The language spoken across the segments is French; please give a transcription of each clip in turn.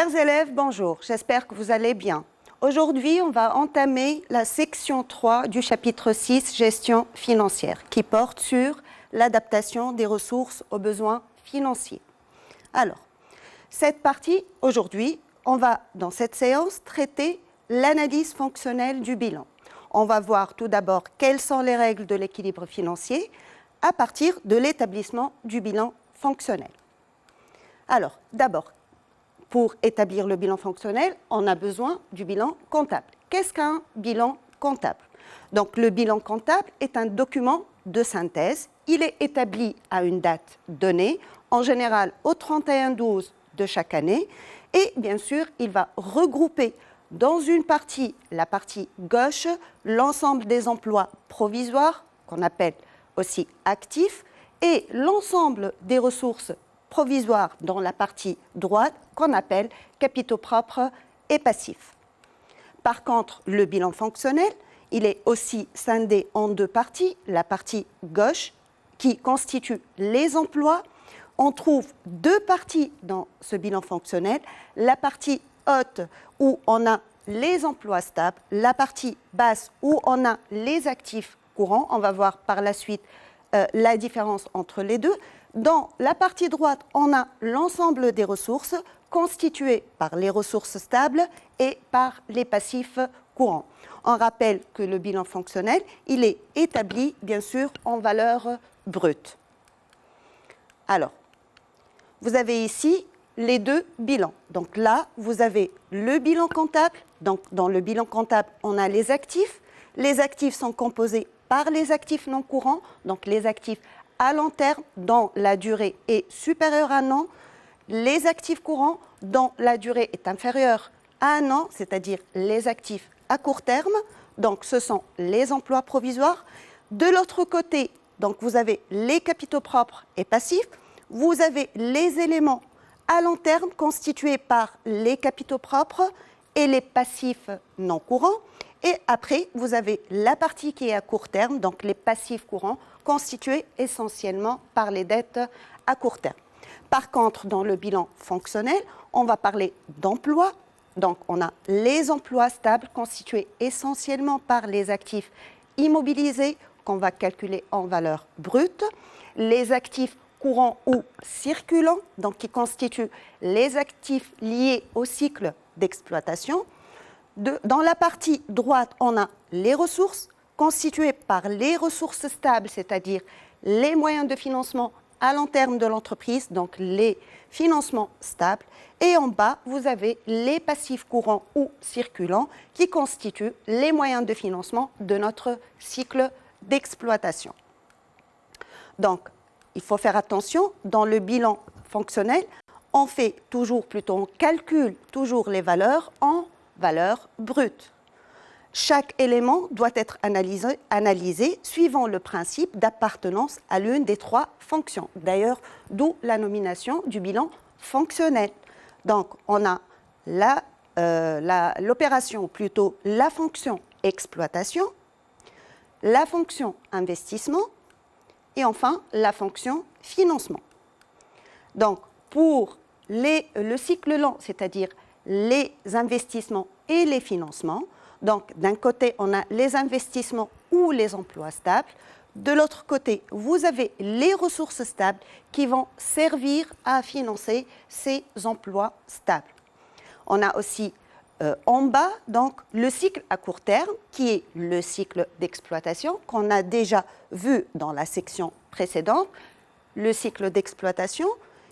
Chers élèves, bonjour, j'espère que vous allez bien. Aujourd'hui, on va entamer la section 3 du chapitre 6, Gestion financière, qui porte sur l'adaptation des ressources aux besoins financiers. Alors, cette partie, aujourd'hui, on va, dans cette séance, traiter l'analyse fonctionnelle du bilan. On va voir tout d'abord quelles sont les règles de l'équilibre financier à partir de l'établissement du bilan fonctionnel. Alors, d'abord, pour établir le bilan fonctionnel, on a besoin du bilan comptable. Qu'est-ce qu'un bilan comptable? Donc, le bilan comptable est un document de synthèse. Il est établi à une date donnée, en général au 31/12 de chaque année. Et bien sûr, il va regrouper dans une partie, la partie gauche, l'ensemble des emplois provisoires, qu'on appelle aussi actifs, et l'ensemble des ressources provisoires dans la partie droite, qu'on appelle capitaux propres et passifs. Par contre, le bilan fonctionnel, il est aussi scindé en deux parties. La partie gauche, qui constitue les emplois. On trouve deux parties dans ce bilan fonctionnel. La partie haute, où on a les emplois stables. La partie basse, où on a les actifs courants. On va voir par la suite la différence entre les deux. Dans la partie droite, on a l'ensemble des ressources constituées par les ressources stables et par les passifs courants. On rappelle que le bilan fonctionnel, il est établi, bien sûr, en valeur brute. Alors, vous avez ici les deux bilans. Donc là, vous avez le bilan comptable. Donc, dans le bilan comptable, on a les actifs. Les actifs sont composés par les actifs non courants, donc les actifs à long terme, dont la durée est supérieure à un an, les actifs courants, dont la durée est inférieure à un an, c'est-à-dire les actifs à court terme, donc ce sont les emplois provisoires. De l'autre côté, donc vous avez les capitaux propres et passifs, vous avez les éléments à long terme constitués par les capitaux propres et les passifs non courants. Et après, vous avez la partie qui est à court terme, donc les passifs courants, constitués essentiellement par les dettes à court terme. Par contre, dans le bilan fonctionnel, on va parler d'emplois. Donc, on a les emplois stables constitués essentiellement par les actifs immobilisés qu'on va calculer en valeur brute, les actifs courants ou circulants, donc qui constituent les actifs liés au cycle d'exploitation. Dans la partie droite, on a les ressources constituées par les ressources stables, c'est-à-dire les moyens de financement à long terme de l'entreprise, donc les financements stables. Et en bas, vous avez les passifs courants ou circulants qui constituent les moyens de financement de notre cycle d'exploitation. Donc, il faut faire attention, dans le bilan fonctionnel, on fait toujours, plutôt on calcule toujours les valeurs en valeur brute. Chaque élément doit être analysé suivant le principe d'appartenance à l'une des trois fonctions. D'ailleurs, d'où la nomination du bilan fonctionnel. Donc, on a l'opération, ou plutôt la fonction exploitation, la fonction investissement et enfin la fonction financement. Donc, pour le cycle lent, c'est-à-dire les investissements et les financements. Donc, d'un côté, on a les investissements ou les emplois stables. De l'autre côté, vous avez les ressources stables qui vont servir à financer ces emplois stables. On a aussi en bas, donc, le cycle à court terme, qui est le cycle d'exploitation qu'on a déjà vu dans la section précédente. Le cycle d'exploitation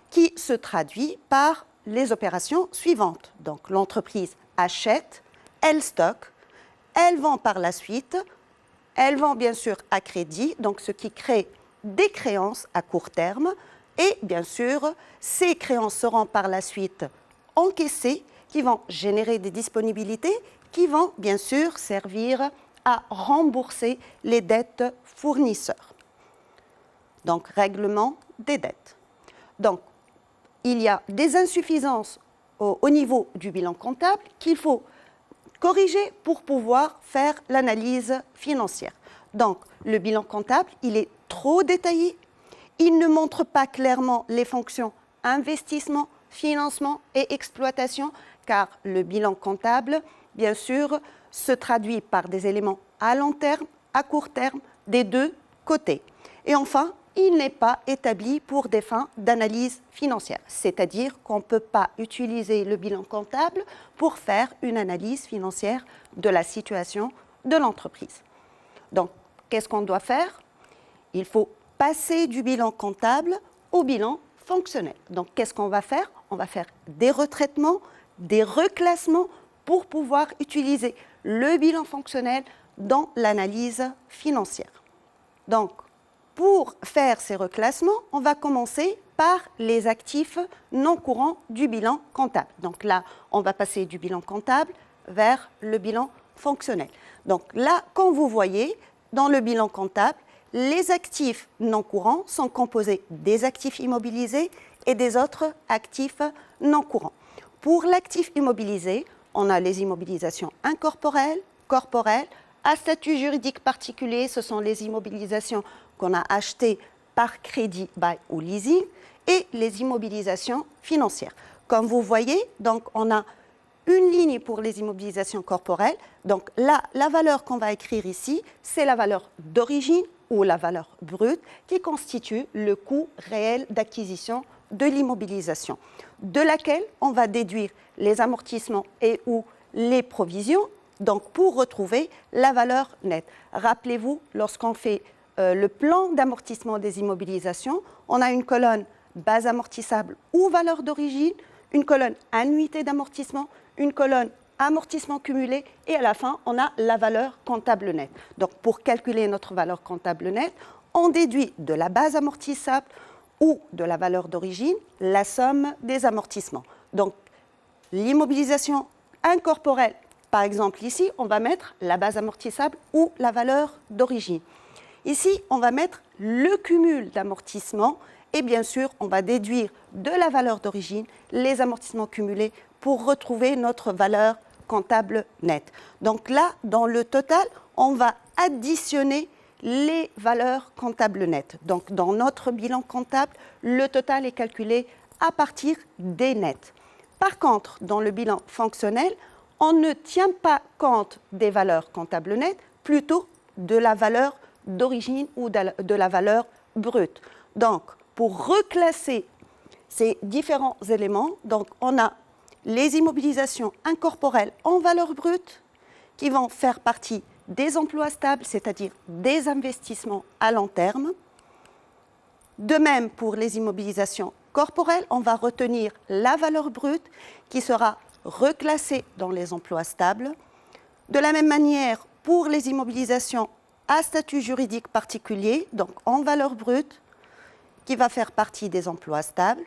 qui se traduit par les opérations suivantes. Donc, l'entreprise achète, elle stocke, elle vend par la suite, elle vend bien sûr à crédit, donc ce qui crée des créances à court terme. Et bien sûr, ces créances seront par la suite encaissées, qui vont générer des disponibilités, qui vont bien sûr servir à rembourser les dettes fournisseurs. Donc, règlement des dettes. Donc, il y a des insuffisances au niveau du bilan comptable qu'il faut corriger pour pouvoir faire l'analyse financière. Donc, le bilan comptable, il est trop détaillé. Il ne montre pas clairement les fonctions investissement, financement et exploitation, car le bilan comptable, bien sûr, se traduit par des éléments à long terme, à court terme, des deux côtés. Et enfin, il n'est pas établi pour des fins d'analyse financière, c'est-à-dire qu'on ne peut pas utiliser le bilan comptable pour faire une analyse financière de la situation de l'entreprise. Donc, qu'est-ce qu'on doit faire? Il faut passer du bilan comptable au bilan fonctionnel. Donc, qu'est-ce qu'on va faire? On va faire des retraitements, des reclassements pour pouvoir utiliser le bilan fonctionnel dans l'analyse financière. Donc, pour faire ces reclassements, on va commencer par les actifs non courants du bilan comptable. Donc là, on va passer du bilan comptable vers le bilan fonctionnel. Donc là, comme vous voyez, dans le bilan comptable, les actifs non courants sont composés des actifs immobilisés et des autres actifs non courants. Pour l'actif immobilisé, on a les immobilisations incorporelles, corporelles, à statut juridique particulier, ce sont les immobilisations qu'on a achetées par crédit, bail ou leasing, et les immobilisations financières. Comme vous voyez, donc on a une ligne pour les immobilisations corporelles. Donc là, la valeur qu'on va écrire ici, c'est la valeur d'origine ou la valeur brute qui constitue le coût réel d'acquisition de l'immobilisation, de laquelle on va déduire les amortissements et ou les provisions, donc pour retrouver la valeur nette. Rappelez-vous, lorsqu'on fait le plan d'amortissement des immobilisations, on a une colonne base amortissable ou valeur d'origine, une colonne annuité d'amortissement, une colonne amortissement cumulé et à la fin, on a la valeur comptable nette. Donc pour calculer notre valeur comptable nette, on déduit de la base amortissable ou de la valeur d'origine la somme des amortissements. Donc l'immobilisation incorporelle, par exemple ici, on va mettre la base amortissable ou la valeur d'origine. Ici, on va mettre le cumul d'amortissements et bien sûr, on va déduire de la valeur d'origine les amortissements cumulés pour retrouver notre valeur comptable nette. Donc là, dans le total, on va additionner les valeurs comptables nettes. Donc dans notre bilan comptable, le total est calculé à partir des nets. Par contre, dans le bilan fonctionnel, on ne tient pas compte des valeurs comptables nettes, plutôt de la valeur d'origine ou de la valeur brute. Donc, pour reclasser ces différents éléments, donc on a les immobilisations incorporelles en valeur brute qui vont faire partie des emplois stables, c'est-à-dire des investissements à long terme. De même, pour les immobilisations corporelles, on va retenir la valeur brute qui sera reclassée dans les emplois stables. De la même manière, pour les immobilisations à statut juridique particulier, donc en valeur brute, qui va faire partie des emplois stables.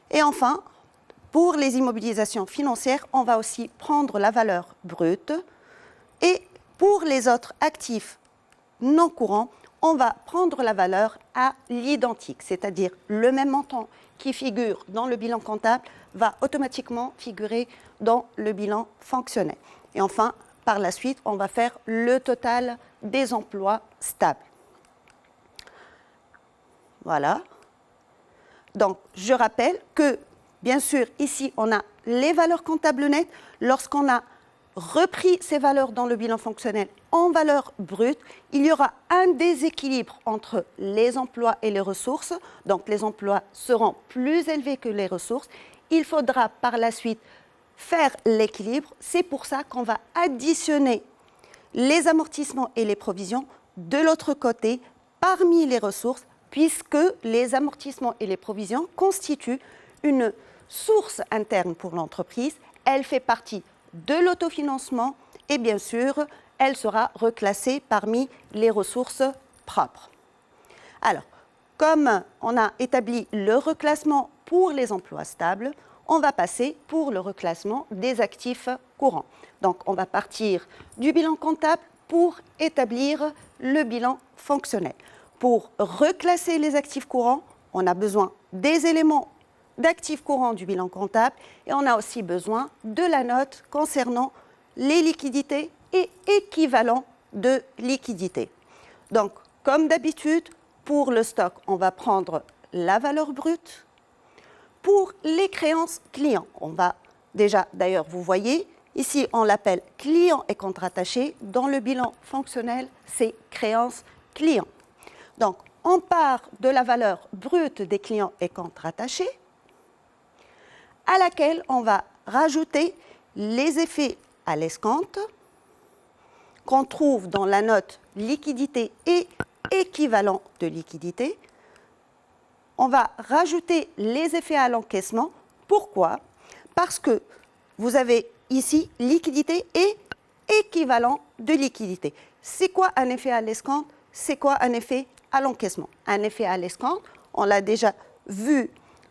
Et enfin, pour les immobilisations financières, on va aussi prendre la valeur brute. Et pour les autres actifs non courants, on va prendre la valeur à l'identique, c'est-à-dire le même montant qui figure dans le bilan comptable va automatiquement figurer dans le bilan fonctionnel. Et enfin, par la suite, on va faire le total des emplois stables. Voilà. Donc, je rappelle que, bien sûr, ici, on a les valeurs comptables nettes. Lorsqu'on a repris ces valeurs dans le bilan fonctionnel en valeur brute, il y aura un déséquilibre entre les emplois et les ressources. Donc, les emplois seront plus élevés que les ressources. Il faudra par la suite faire l'équilibre. C'est pour ça qu'on va additionner les amortissements et les provisions de l'autre côté parmi les ressources, puisque les amortissements et les provisions constituent une source interne pour l'entreprise. Elle fait partie de l'autofinancement et bien sûr, elle sera reclassée parmi les ressources propres. Alors, comme on a établi le reclassement pour les emplois stables, on va passer pour le reclassement des actifs courants. Donc, on va partir du bilan comptable pour établir le bilan fonctionnel. Pour reclasser les actifs courants, on a besoin des éléments d'actifs courants du bilan comptable et on a aussi besoin de la note concernant les liquidités et équivalents de liquidités. Donc, comme d'habitude, pour le stock, on va prendre la valeur brute. Pour les créances clients, on va déjà, d'ailleurs, vous voyez, ici, on l'appelle client et compte rattaché. Dans le bilan fonctionnel, c'est créances clients. Donc, on part de la valeur brute des clients et comptes rattachés, à laquelle on va rajouter les effets à l'escompte qu'on trouve dans la note liquidité et équivalent de liquidité. On va rajouter les effets à l'encaissement. Pourquoi? Parce que vous avez ici liquidité et équivalent de liquidité. C'est quoi un effet à l'escompte? C'est quoi un effet à l'encaissement? Un effet à l'escompte, on l'a déjà vu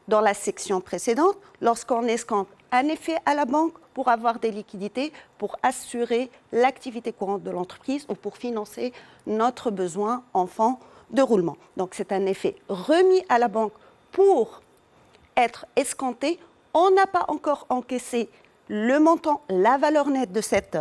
dans la section précédente, lorsqu'on escompte un effet à la banque pour avoir des liquidités, pour assurer l'activité courante de l'entreprise ou pour financer notre besoin en fonds de roulement. Donc c'est un effet remis à la banque pour être escompté. On n'a pas encore encaissé le montant, la valeur nette de cette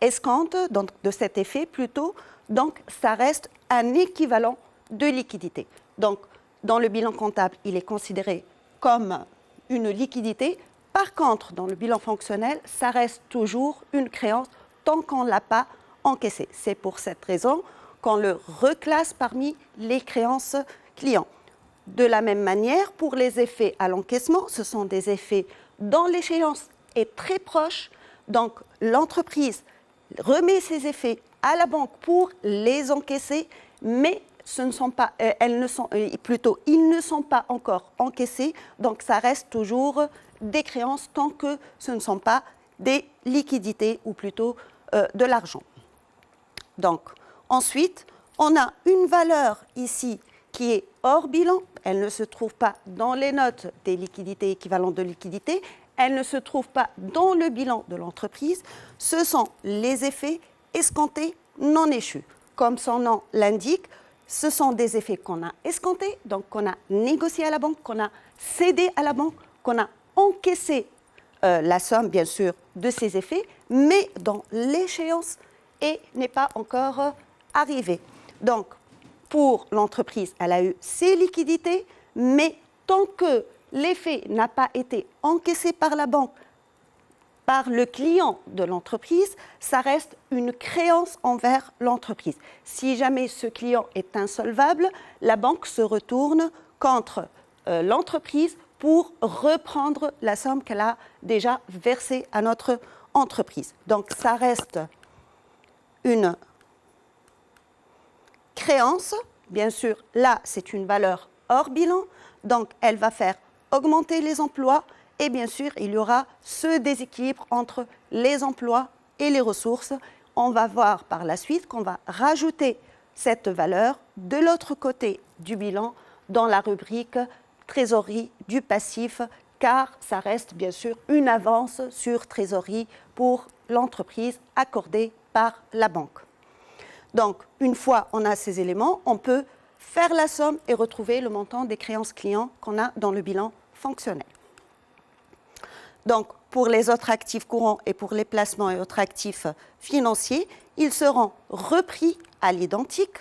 escompte, donc de cet effet plutôt, donc ça reste un équivalent de liquidité. Donc dans le bilan comptable, il est considéré comme une liquidité. Par contre, dans le bilan fonctionnel, ça reste toujours une créance tant qu'on ne l'a pas encaissé. C'est pour cette raison qu'on le reclasse parmi les créances clients. De la même manière, pour les effets à l'encaissement, ce sont des effets dont l'échéance est très proche. Donc, l'entreprise remet ses effets à la banque pour les encaisser, mais ils ne sont pas encore encaissés, donc ça reste toujours des créances tant que ce ne sont pas des liquidités ou plutôt de l'argent. Donc, ensuite, on a une valeur ici qui est hors bilan. Elle ne se trouve pas dans les notes des liquidités équivalentes de liquidités. Elle ne se trouve pas dans le bilan de l'entreprise. Ce sont les effets escomptés non échus. Comme son nom l'indique, ce sont des effets qu'on a escomptés, donc qu'on a négocié à la banque, qu'on a cédé à la banque, qu'on a encaissé la somme, bien sûr, de ces effets, mais dont l'échéance n'est pas encore arrivée. Donc, pour l'entreprise, elle a eu ses liquidités, mais tant que l'effet n'a pas été encaissé par la banque, par le client de l'entreprise, ça reste une créance envers l'entreprise. Si jamais ce client est insolvable, la banque se retourne contre l'entreprise pour reprendre la somme qu'elle a déjà versée à notre entreprise. Donc ça reste une créance. Bien sûr, là, c'est une valeur hors bilan, donc elle va faire augmenter les emplois. Et bien sûr, il y aura ce déséquilibre entre les emplois et les ressources. On va voir par la suite qu'on va rajouter cette valeur de l'autre côté du bilan dans la rubrique trésorerie du passif, car ça reste bien sûr une avance sur trésorerie pour l'entreprise accordée par la banque. Donc, une fois on a ces éléments, on peut faire la somme et retrouver le montant des créances clients qu'on a dans le bilan fonctionnel. Donc, pour les autres actifs courants et pour les placements et autres actifs financiers, ils seront repris à l'identique.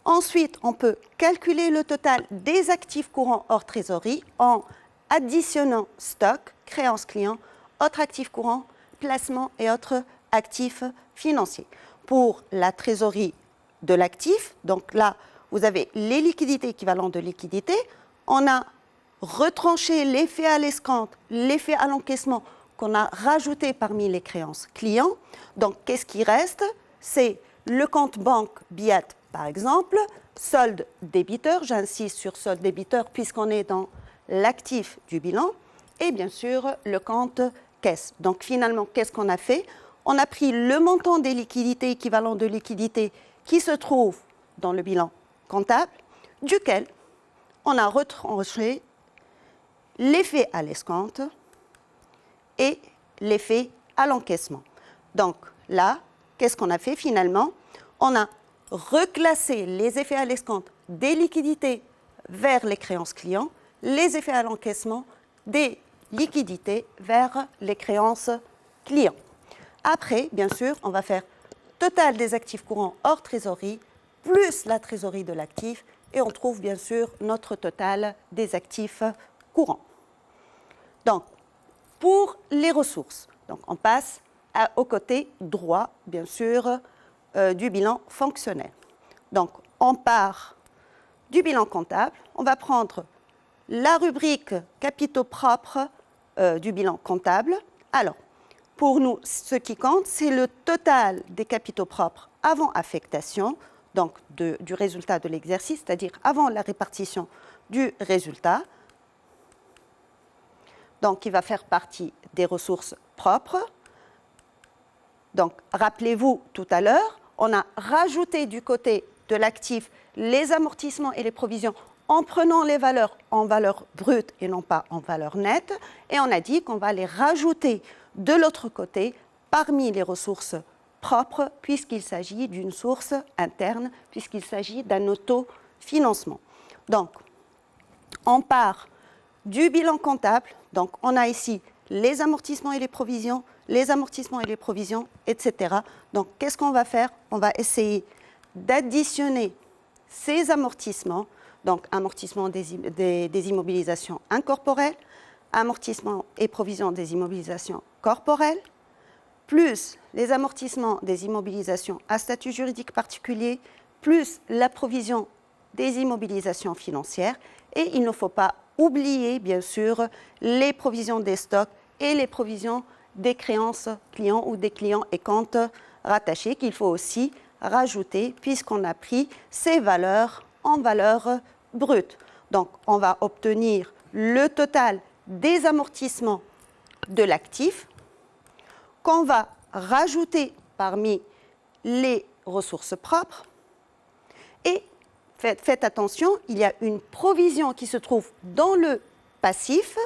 Ensuite, on peut calculer le total des actifs courants hors trésorerie en additionnant stock, créances clients, autres actifs courants, placements et autres actifs financiers. Pour la trésorerie de l'actif, donc là, vous avez les liquidités équivalentes de liquidités. On a retranché l'effet à l'escompte, l'effet à l'encaissement qu'on a rajouté parmi les créances clients. Donc, qu'est-ce qui reste? C'est le compte banque BIAT, par exemple, solde débiteur, j'insiste sur solde débiteur puisqu'on est dans l'actif du bilan, et bien sûr le compte caisse. Donc, finalement, qu'est-ce qu'on a fait? On a pris le montant des liquidités équivalent de liquidités qui se trouve dans le bilan comptable, duquel on a retranché l'effet à l'escompte et l'effet à l'encaissement. Donc là, qu'est-ce qu'on a fait finalement? On a reclassé les effets à l'escompte des liquidités vers les créances clients, les effets à l'encaissement des liquidités vers les créances clients. Après, bien sûr, on va faire total des actifs courants hors trésorerie plus la trésorerie de l'actif et on trouve bien sûr notre total des actifs courant. Donc, pour les ressources, donc on passe au côté droit, bien sûr, du bilan fonctionnel. Donc, on part du bilan comptable, on va prendre la rubrique capitaux propres du bilan comptable. Alors, pour nous, ce qui compte, c'est le total des capitaux propres avant affectation, donc du résultat de l'exercice, c'est-à-dire avant la répartition du résultat. Donc, il va faire partie des ressources propres. Donc, rappelez-vous, tout à l'heure, on a rajouté du côté de l'actif les amortissements et les provisions en prenant les valeurs en valeur brute et non pas en valeur nette. Et on a dit qu'on va les rajouter de l'autre côté parmi les ressources propres puisqu'il s'agit d'une source interne, puisqu'il s'agit d'un autofinancement. Donc, on part du bilan comptable. Donc, on a ici les amortissements et les provisions, etc. Donc, qu'est-ce qu'on va faire? On va essayer d'additionner ces amortissements, donc amortissement des immobilisations incorporelles, amortissement et provision des immobilisations corporelles, plus les amortissements des immobilisations à statut juridique particulier, plus la provision des immobilisations financières. Et il ne faut pas oublier, bien sûr, les provisions des stocks et les provisions des créances clients ou des clients et comptes rattachés qu'il faut aussi rajouter puisqu'on a pris ces valeurs en valeur brute. Donc, on va obtenir le total des amortissements de l'actif qu'on va rajouter parmi les ressources propres. Et faites attention, il y a une provision qui se trouve dans le passif,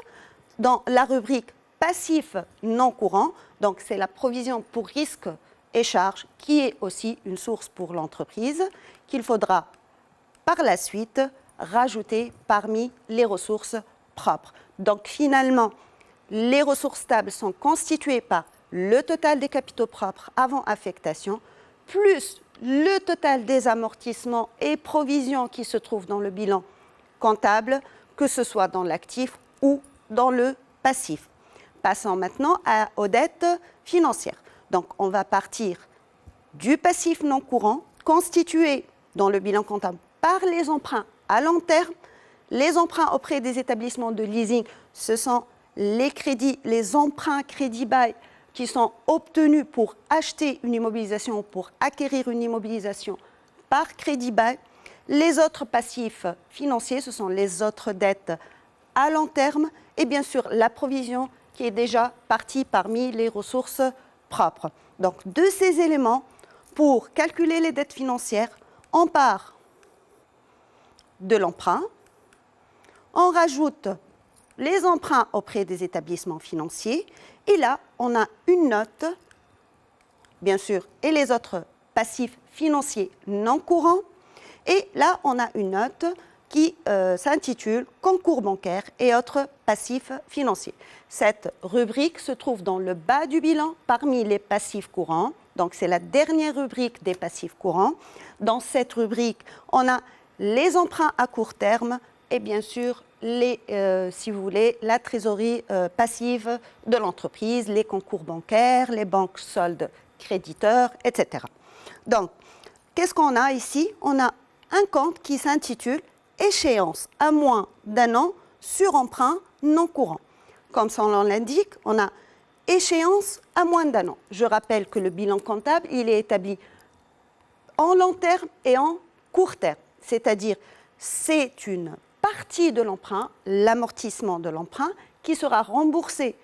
dans la rubrique passif non courant. Donc, c'est la provision pour risques et charges qui est aussi une source pour l'entreprise qu'il faudra par la suite rajouter parmi les ressources propres. Donc, finalement, les ressources stables sont constituées par le total des capitaux propres avant affectation, plus le total des amortissements et provisions qui se trouvent dans le bilan comptable, que ce soit dans l'actif ou dans le passif. Passons maintenant aux dettes financières. Donc, on va partir du passif non courant, constitué dans le bilan comptable par les emprunts à long terme. Les emprunts auprès des établissements de leasing, ce sont les crédits, les emprunts crédit-bail qui sont obtenus pour acheter une immobilisation, pour acquérir une immobilisation par crédit-bail. Les autres passifs financiers, ce sont les autres dettes à long terme et bien sûr la provision qui est déjà partie parmi les ressources propres. Donc, de ces éléments, pour calculer les dettes financières, on part de l'emprunt, on rajoute les emprunts auprès des établissements financiers, et là, on a une note, bien sûr, et les autres passifs financiers non courants, et là, on a une note qui s'intitule « Concours bancaire et autres passifs financiers ». Cette rubrique se trouve dans le bas du bilan parmi les passifs courants. Donc, c'est la dernière rubrique des passifs courants. Dans cette rubrique, on a les emprunts à court terme et bien sûr, si vous voulez, la trésorerie passive de l'entreprise, les concours bancaires, les banques soldes créditeurs, etc. Donc, qu'est-ce qu'on a ici? On a un compte qui s'intitule « Échéance à moins d'un an sur emprunt non courant ». Comme son nom l'indique, on a échéance à moins d'un an. Je rappelle que le bilan comptable, il est établi en long terme et en court terme. C'est-à-dire, c'est une partie de l'emprunt, l'amortissement de l'emprunt, qui sera remboursé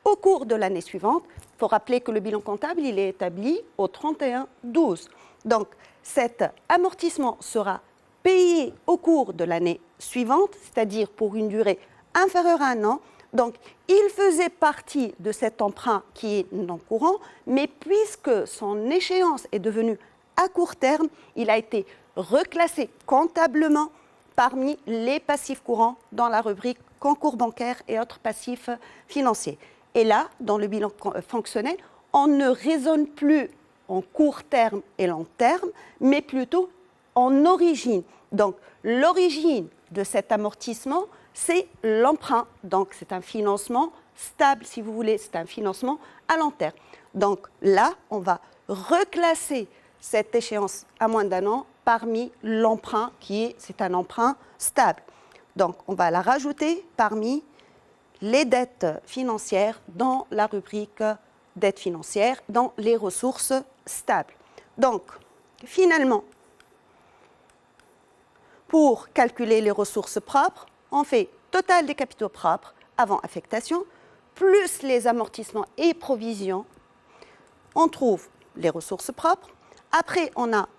au cours de l'année suivante. Il faut rappeler que le bilan comptable, il est établi au 31/12. Donc, cet amortissement sera payé au cours de l'année suivante, c'est-à-dire pour une durée inférieure à un an. Donc, il faisait partie de cet emprunt qui est non courant, mais puisque son échéance est devenue à court terme, il a été reclassé comptablement parmi les passifs courants dans la rubrique concours bancaires et autres passifs financiers. Et là, dans le bilan fonctionnel, on ne raisonne plus en court terme et long terme, mais plutôt en origine. Donc, l'origine de cet amortissement, c'est l'emprunt. Donc, c'est un financement stable, si vous voulez, c'est un financement à long terme. Donc là, on va reclasser cette échéance à moins d'un an parmi l'emprunt c'est un emprunt stable. Donc, on va la rajouter parmi les dettes financières dans la rubrique dettes financières, dans les ressources stables. Donc, finalement, pour calculer les ressources propres, on fait total des capitaux propres avant affectation, plus les amortissements et provisions. On trouve les ressources propres. Après, on a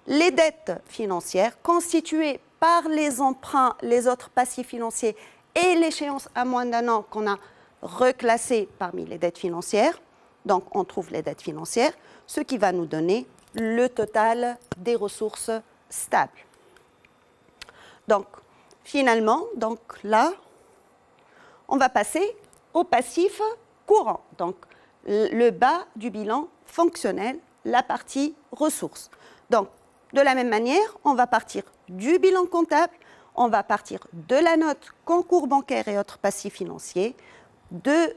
les dettes financières constituées par les emprunts, les autres passifs financiers et l'échéance à moins d'un an qu'on a reclassé parmi les dettes financières. Donc, on trouve les dettes financières, ce qui va nous donner le total des ressources stables. Donc, finalement, là, on va passer au passif courant. Donc, le bas du bilan fonctionnel, la partie ressources. Donc, de la même manière, on va partir du bilan comptable, on va partir de la note concours bancaire et autres passifs financiers, de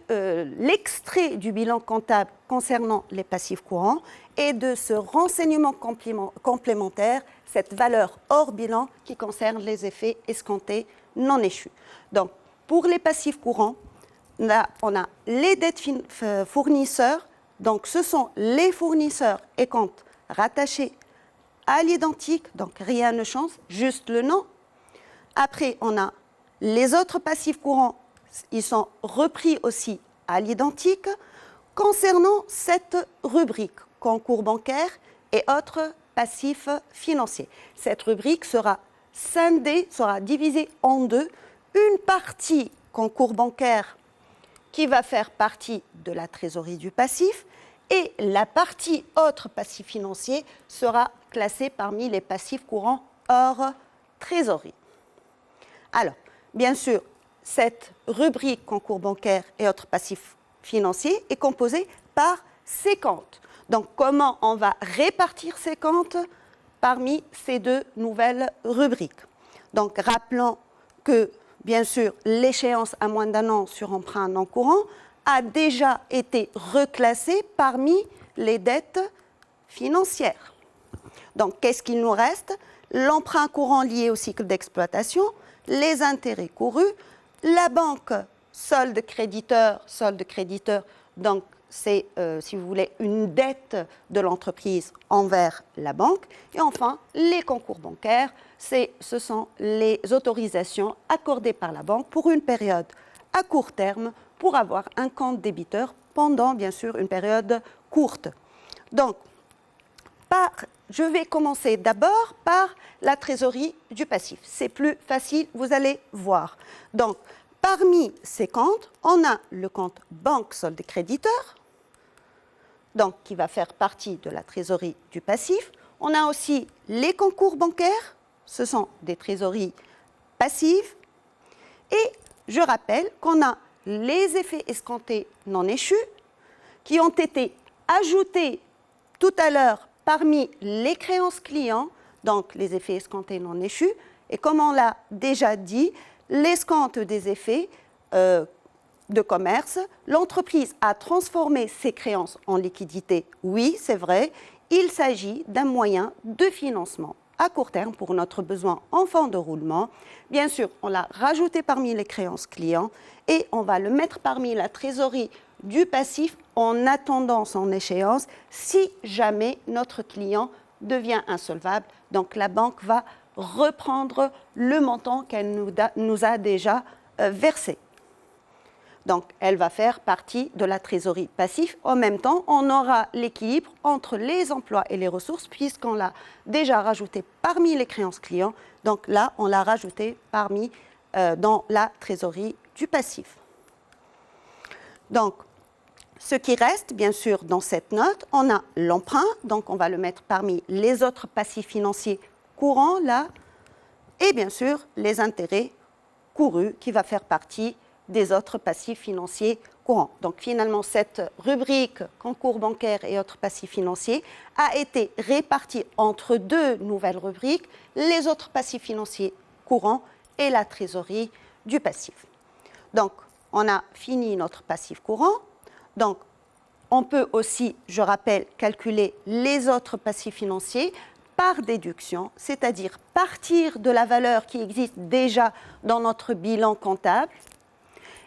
l'extrait du bilan comptable concernant les passifs courants et de ce renseignement complémentaire, cette valeur hors bilan qui concerne les effets escomptés non échus. Donc, pour les passifs courants, là, on a les dettes fournisseurs, donc ce sont les fournisseurs et comptes rattachés à l'identique, donc rien ne change, juste le nom. Après, on a les autres passifs courants, ils sont repris aussi à l'identique. Concernant cette rubrique, concours bancaire et autres passifs financiers, cette rubrique sera scindée, sera divisée en deux. Une partie concours bancaire qui va faire partie de la trésorerie du passif et la partie autres passifs financiers sera classée parmi les passifs courants hors trésorerie. Alors, bien sûr, cette rubrique concours bancaire et autres passifs financiers est composée par ces comptes. Donc, comment on va répartir ces comptes parmi ces deux nouvelles rubriques? Donc, rappelons que, bien sûr, l'échéance à moins d'un an sur emprunt non courant a déjà été reclassée parmi les dettes financières. Donc, qu'est-ce qu'il nous reste? L'emprunt courant lié au cycle d'exploitation, les intérêts courus, la banque solde créditeur, donc c'est, si vous voulez, une dette de l'entreprise envers la banque. Et enfin, les concours bancaires, ce sont les autorisations accordées par la banque pour une période à court terme pour avoir un compte débiteur pendant, bien sûr, une période courte. Donc, je vais commencer d'abord par la trésorerie du passif. C'est plus facile, vous allez voir. Donc, parmi ces comptes, on a le compte banque solde créditeur, donc qui va faire partie de la trésorerie du passif. On a aussi les concours bancaires, ce sont des trésoreries passives. Et je rappelle qu'on a les effets escomptés non échus qui ont été ajoutés tout à l'heure parmi les créances clients, donc les effets escomptés non échus. Et comme on l'a déjà dit, l'escompte des effets de commerce, l'entreprise a transformé ses créances en liquidité. Oui, c'est vrai, il s'agit d'un moyen de financement à court terme pour notre besoin en fin de roulement. Bien sûr, on l'a rajouté parmi les créances clients et on va le mettre parmi la trésorerie du passif en attendant son échéance si jamais notre client devient insolvable. Donc la banque va reprendre le montant qu'elle nous a déjà versé. Donc elle va faire partie de la trésorerie passive. En même temps, on aura l'équilibre entre les emplois et les ressources puisqu'on l'a déjà rajouté parmi les créances clients. Donc là, on l'a rajouté dans la trésorerie du passif. Donc, ce qui reste, bien sûr, dans cette note, on a l'emprunt, donc on va le mettre parmi les autres passifs financiers courants, là, et bien sûr, les intérêts courus, qui va faire partie des autres passifs financiers courants. Donc finalement, cette rubrique concours bancaire et autres passifs financiers a été répartie entre deux nouvelles rubriques, les autres passifs financiers courants et la trésorerie du passif. Donc, on a fini notre passif courant. Donc, on peut aussi, je rappelle, calculer les autres passifs financiers par déduction, c'est-à-dire partir de la valeur qui existe déjà dans notre bilan comptable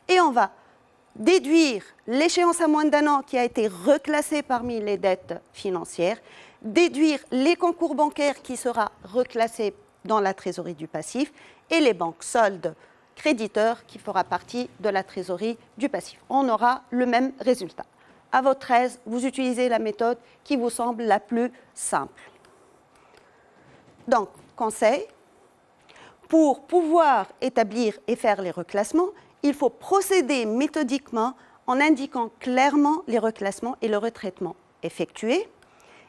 et on va déduire l'échéance à moins d'1 an qui a été reclassée parmi les dettes financières, déduire les concours bancaires qui sera reclassé dans la trésorerie du passif et les banques soldes créditeurs qui fera partie de la trésorerie du passif. On aura le même résultat. À votre aise, vous utilisez la méthode qui vous semble la plus simple. Donc, conseil, pour pouvoir établir et faire les reclassements, il faut procéder méthodiquement en indiquant clairement les reclassements et le retraitement effectués.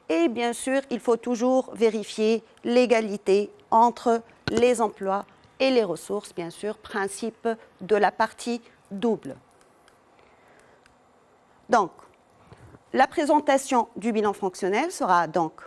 Et bien sûr, il faut toujours vérifier l'égalité entre les emplois et les ressources, bien sûr, principe de la partie double. Donc, la présentation du bilan fonctionnel sera donc,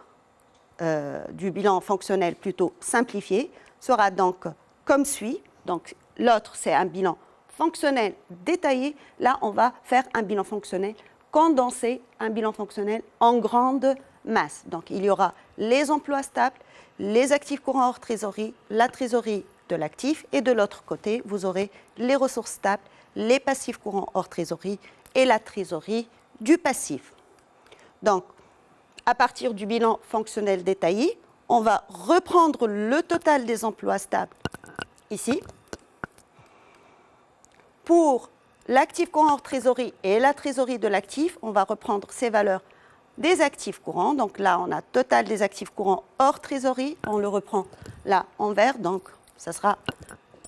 du bilan fonctionnel plutôt simplifié, sera donc comme suit. Donc, l'autre, c'est un bilan fonctionnel détaillé. Là, on va faire un bilan fonctionnel condensé, un bilan fonctionnel en grande masse. Donc, il y aura les emplois stables, les actifs courants hors trésorerie, la trésorerie de l'actif, et de l'autre côté, vous aurez les ressources stables, les passifs courants hors trésorerie et la trésorerie du passif. Donc, à partir du bilan fonctionnel détaillé, on va reprendre le total des emplois stables ici. Pour l'actif courant hors trésorerie et la trésorerie de l'actif, on va reprendre ces valeurs des actifs courants. Donc là, on a total des actifs courants hors trésorerie. On le reprend là en vert, donc ça sera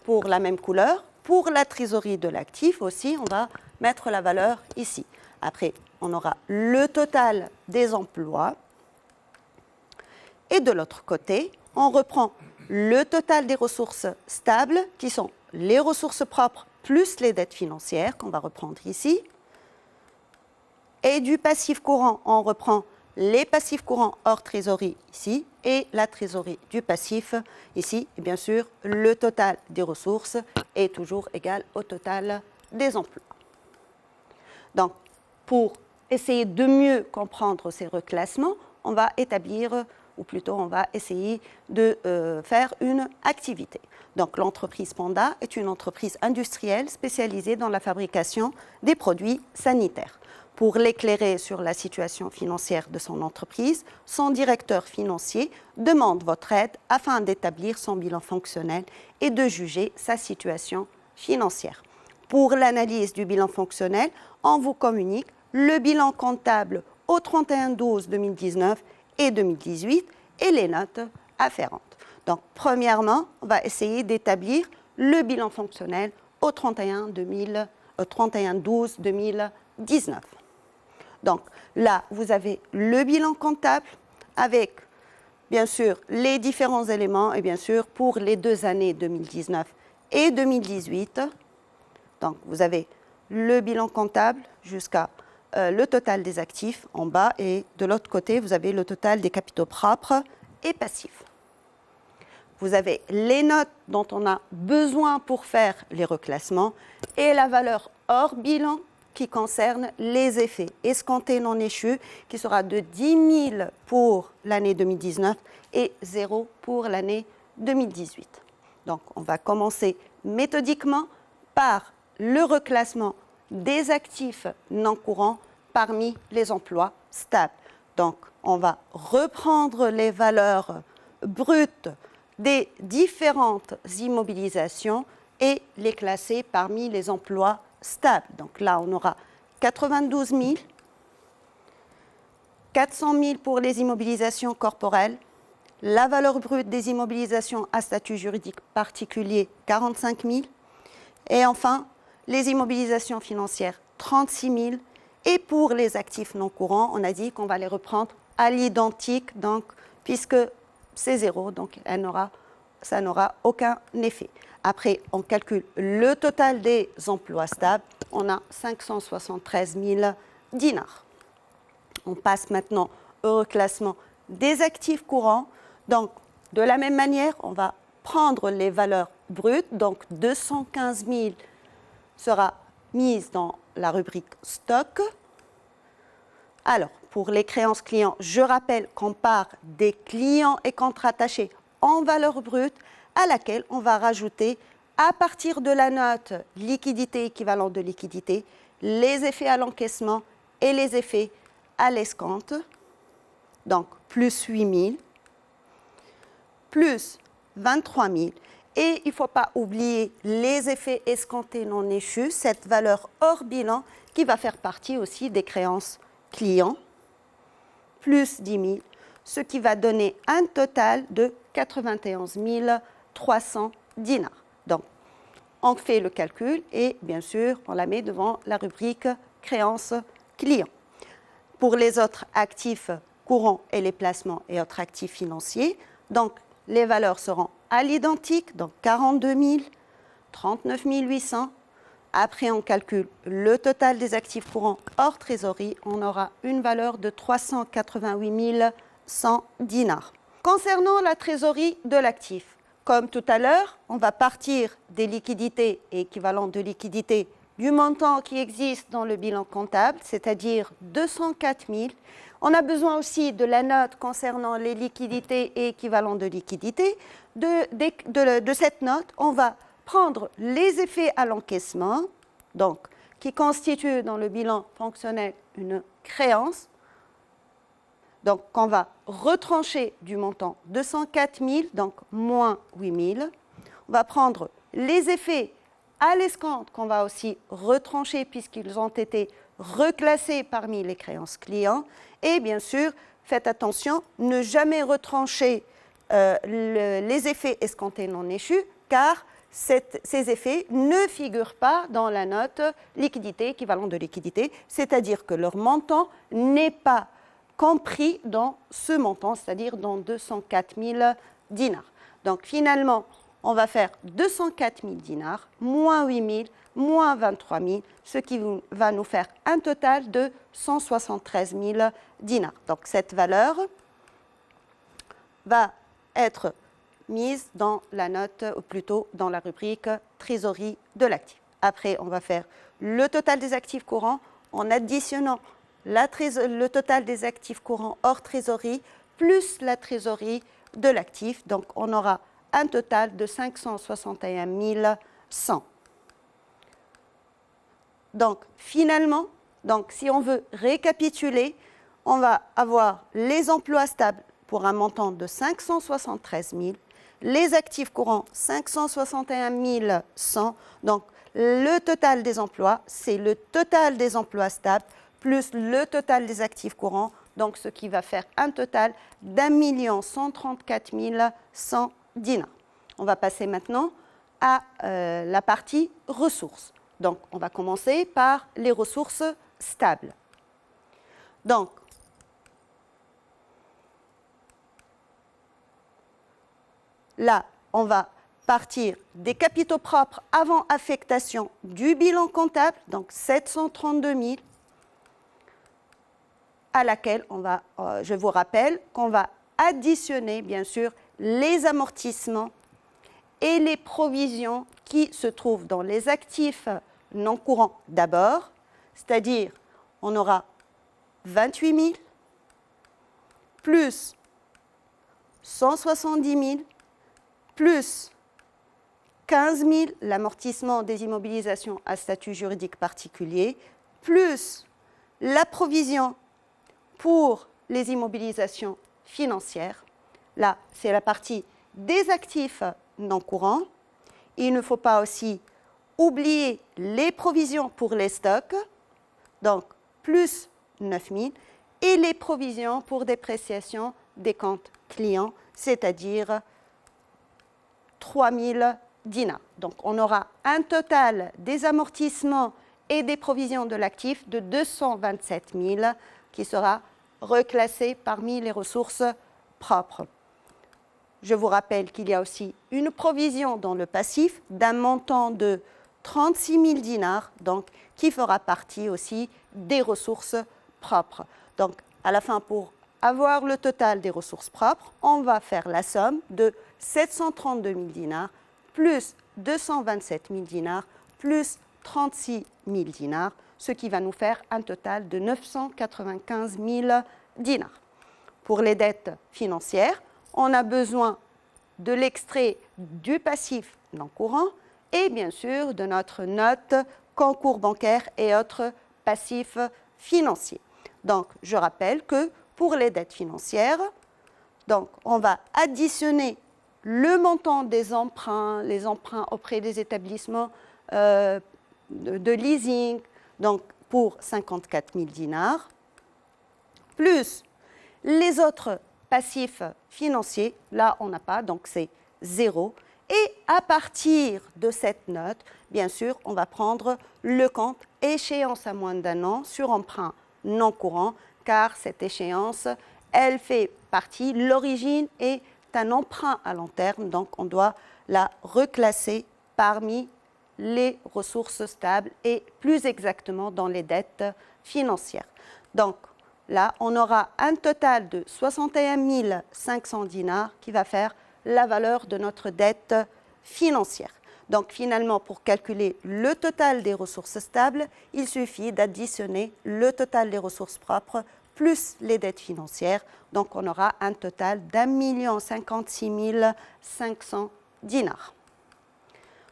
pour la même couleur. Pour la trésorerie de l'actif aussi, on va mettre la valeur ici. Après, on aura le total des emplois. Et de l'autre côté, on reprend le total des ressources stables, qui sont les ressources propres plus les dettes financières, qu'on va reprendre ici. Et du passif courant, on reprend les passifs courants hors trésorerie ici, et la trésorerie du passif ici. Et bien sûr, le total des ressources est toujours égal au total des emplois. Donc, pour essayer de mieux comprendre ces reclassements, on va établir, ou plutôt on va essayer de faire une activité. Donc l'entreprise Panda est une entreprise industrielle spécialisée dans la fabrication des produits sanitaires. Pour l'éclairer sur la situation financière de son entreprise, son directeur financier demande votre aide afin d'établir son bilan fonctionnel et de juger sa situation financière. Pour l'analyse du bilan fonctionnel, on vous communique le bilan comptable au 31/12/2019 et 2018 et les notes afférentes. Donc, premièrement, on va essayer d'établir le bilan fonctionnel au 31/12/2019. Donc, là, vous avez le bilan comptable avec, bien sûr, les différents éléments et bien sûr, pour les 2 années 2019 et 2018. Donc, vous avez le bilan comptable jusqu'à le total des actifs en bas et de l'autre côté, vous avez le total des capitaux propres et passifs. Vous avez les notes dont on a besoin pour faire les reclassements et la valeur hors bilan qui concerne les effets escomptés non échus qui sera de 10 000 pour l'année 2019 et 0 pour l'année 2018. Donc, on va commencer méthodiquement par le reclassement des actifs non courants parmi les emplois stables. Donc, on va reprendre les valeurs brutes des différentes immobilisations et les classer parmi les emplois stables. Donc là, on aura 92 000, 400 000 pour les immobilisations corporelles, la valeur brute des immobilisations à statut juridique particulier, 45 000, et enfin, les immobilisations financières, 36 000, et pour les actifs non courants, on a dit qu'on va les reprendre à l'identique, donc, puisque c'est 0, donc ça n'aura aucun effet. Après, on calcule le total des emplois stables, on a 573 000 dinars. On passe maintenant au reclassement des actifs courants. Donc, de la même manière, on va prendre les valeurs brute, donc 215 000 sera mise dans la rubrique stock. Alors, pour les créances clients, je rappelle qu'on part des clients et comptes rattachés en valeur brute à laquelle on va rajouter, à partir de la note liquidité équivalent de liquidité, les effets à l'encaissement et les effets à l'escompte. Donc, plus 8 000, plus 23 000. Et il ne faut pas oublier les effets escomptés non échus, cette valeur hors bilan qui va faire partie aussi des créances clients, plus 10 000, ce qui va donner un total de 91 300 dinars. Donc, on fait le calcul et bien sûr, on la met devant la rubrique créances clients. Pour les autres actifs courants et les placements et autres actifs financiers, donc les valeurs seront à l'identique, donc 42 000, 39 800. Après, on calcule le total des actifs courants hors trésorerie. On aura une valeur de 388 100 dinars. Concernant la trésorerie de l'actif, comme tout à l'heure, on va partir des liquidités et équivalents de liquidités du montant qui existe dans le bilan comptable, c'est-à-dire 204 000. On a besoin aussi de la note concernant les liquidités et équivalents de liquidités. De cette note, on va prendre les effets à l'encaissement, donc qui constituent dans le bilan fonctionnel une créance, donc qu'on va retrancher du montant 204 000, donc moins 8 000. On va prendre les effets à l'escompte qu'on va aussi retrancher puisqu'ils ont été reclassés parmi les créances clients. Et bien sûr, faites attention, ne jamais retrancher les effets escomptés non échus, car ces effets ne figurent pas dans la note liquidité équivalent de liquidité, c'est-à-dire que leur montant n'est pas compris dans ce montant, c'est-à-dire dans 204 000 dinars. Donc finalement, on va faire 204 000 dinars, moins 8 000, moins 23 000, ce qui va nous faire un total de 173 000 dinars. Donc cette valeur va être mise dans la note, ou plutôt dans la rubrique trésorerie de l'actif. Après, on va faire le total des actifs courants en additionnant le total des actifs courants hors trésorerie plus la trésorerie de l'actif. Donc on aura un total de 561 100. Donc finalement, si on veut récapituler, on va avoir les emplois stables pour un montant de 573 000, les actifs courants 561 100. Donc le total des emplois, c'est le total des emplois stables plus le total des actifs courants, donc ce qui va faire un total d'1 134 100 dinars. On va passer maintenant à la partie ressources. Donc, on va commencer par les ressources stables. Donc, là, on va partir des capitaux propres avant affectation du bilan comptable, donc 732 000, à laquelle on va, je vous rappelle qu'on va additionner, bien sûr, les amortissements et les provisions qui se trouvent dans les actifs non courants d'abord, c'est-à-dire on aura 28 000 plus 170 000 plus 15 000, l'amortissement des immobilisations à statut juridique particulier, plus la provision pour les immobilisations financières. Là, c'est la partie des actifs non courants. Il ne faut pas aussi oublier les provisions pour les stocks, donc plus 9 000, et les provisions pour dépréciation des comptes clients, c'est-à-dire 3 000 dinars. Donc on aura un total des amortissements et des provisions de l'actif de 227 000 qui sera reclassé parmi les ressources propres. Je vous rappelle qu'il y a aussi une provision dans le passif d'un montant de 36 000 dinars, donc, qui fera partie aussi des ressources propres. Donc, à la fin, pour avoir le total des ressources propres, on va faire la somme de 732 000 dinars plus 227 000 dinars, plus 36 000 dinars, ce qui va nous faire un total de 995 000 dinars. Pour les dettes financières, on a besoin de l'extrait du passif non courant et bien sûr de notre note concours bancaire et autres passifs financiers. Donc, je rappelle que pour les dettes financières, donc, on va additionner le montant des emprunts, les emprunts auprès des établissements de leasing, donc pour 54 000 dinars, plus les autres passifs financiers, là on n'a pas, donc c'est 0. Et à partir de cette note, bien sûr, on va prendre le compte échéance à moins d'un an sur emprunt non courant, car cette échéance, elle fait partie, l'origine est un emprunt à long terme, donc on doit la reclasser parmi les ressources stables et plus exactement dans les dettes financières. Donc là, on aura un total de 61 500 dinars qui va faire la valeur de notre dette financière. Donc finalement, pour calculer le total des ressources stables, il suffit d'additionner le total des ressources propres plus les dettes financières. Donc on aura un total d'1 056 500 dinars.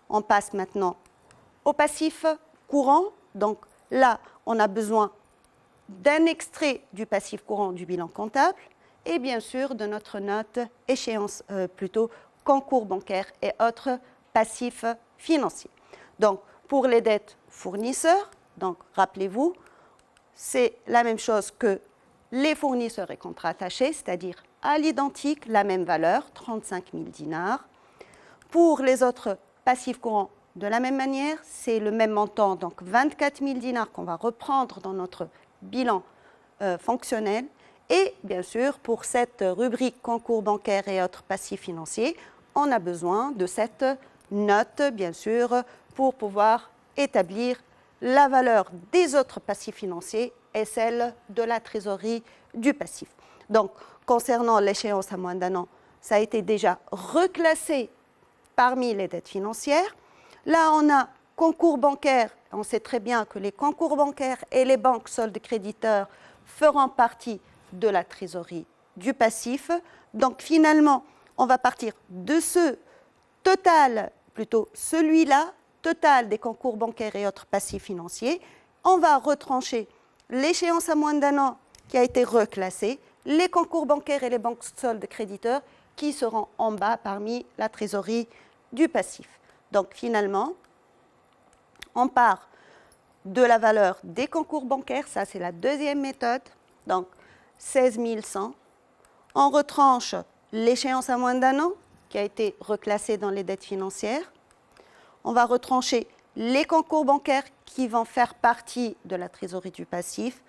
On passe maintenant au passif courant. Donc là, on a besoin d'un extrait du passif courant du bilan comptable et bien sûr de notre note échéance, concours bancaire et autres passifs financiers. Donc pour les dettes fournisseurs, donc rappelez-vous, c'est la même chose que les fournisseurs et contrats attachés, c'est-à-dire à l'identique, la même valeur, 35 000 dinars. Pour les autres passifs courants, de la même manière, c'est le même montant, donc 24 000 dinars qu'on va reprendre dans notre bilan fonctionnel. Et bien sûr, pour cette rubrique concours bancaire et autres passifs financiers, on a besoin de cette note, bien sûr, pour pouvoir établir la valeur des autres passifs financiers et celle de la trésorerie du passif. Donc, concernant l'échéance à moins d'un an, ça a été déjà reclassé parmi les dettes financières. Là, on a concours bancaire. On sait très bien que les concours bancaires et les banques soldes créditeurs feront partie de la trésorerie du passif. Donc, finalement, on va partir de ce total, plutôt celui-là, total des concours bancaires et autres passifs financiers. On va retrancher l'échéance à moins d'un an qui a été reclassée, les concours bancaires et les banques soldes créditeurs qui seront en bas parmi la trésorerie du passif. Donc finalement, on part de la valeur des concours bancaires, ça c'est la deuxième méthode, donc 16 100. On retranche l'échéance à moins d'un an qui a été reclassée dans les dettes financières. On va retrancher les concours bancaires qui vont faire partie de la trésorerie du passif,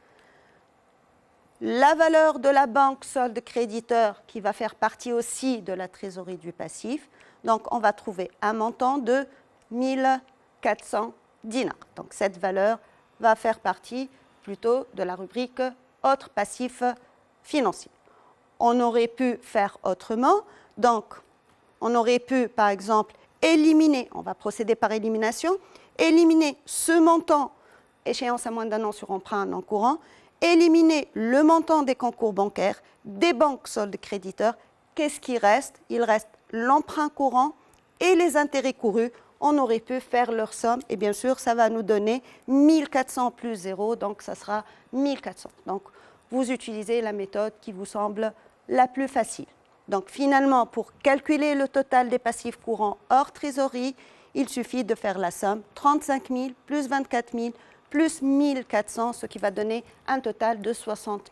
la valeur de la banque solde créditeur qui va faire partie aussi de la trésorerie du passif. Donc, on va trouver un montant de 1400 dinars. Donc, cette valeur va faire partie plutôt de la rubrique autres passifs financiers. On aurait pu faire autrement. Donc, on aurait pu, par exemple, éliminer, on va procéder par élimination, éliminer ce montant, échéance à moins d'un an sur emprunt non courant, éliminer le montant des concours bancaires, des banques soldes créditeurs. Qu'est-ce qui reste? Il reste l'emprunt courant et les intérêts courus. On aurait pu faire leur somme et bien sûr, ça va nous donner 1400 plus 0, donc ça sera 1400. Donc, vous utilisez la méthode qui vous semble la plus facile. Donc, finalement, pour calculer le total des passifs courants hors trésorerie, il suffit de faire la somme 35 000 plus 24 000 plus 1400, ce qui va donner un total de 60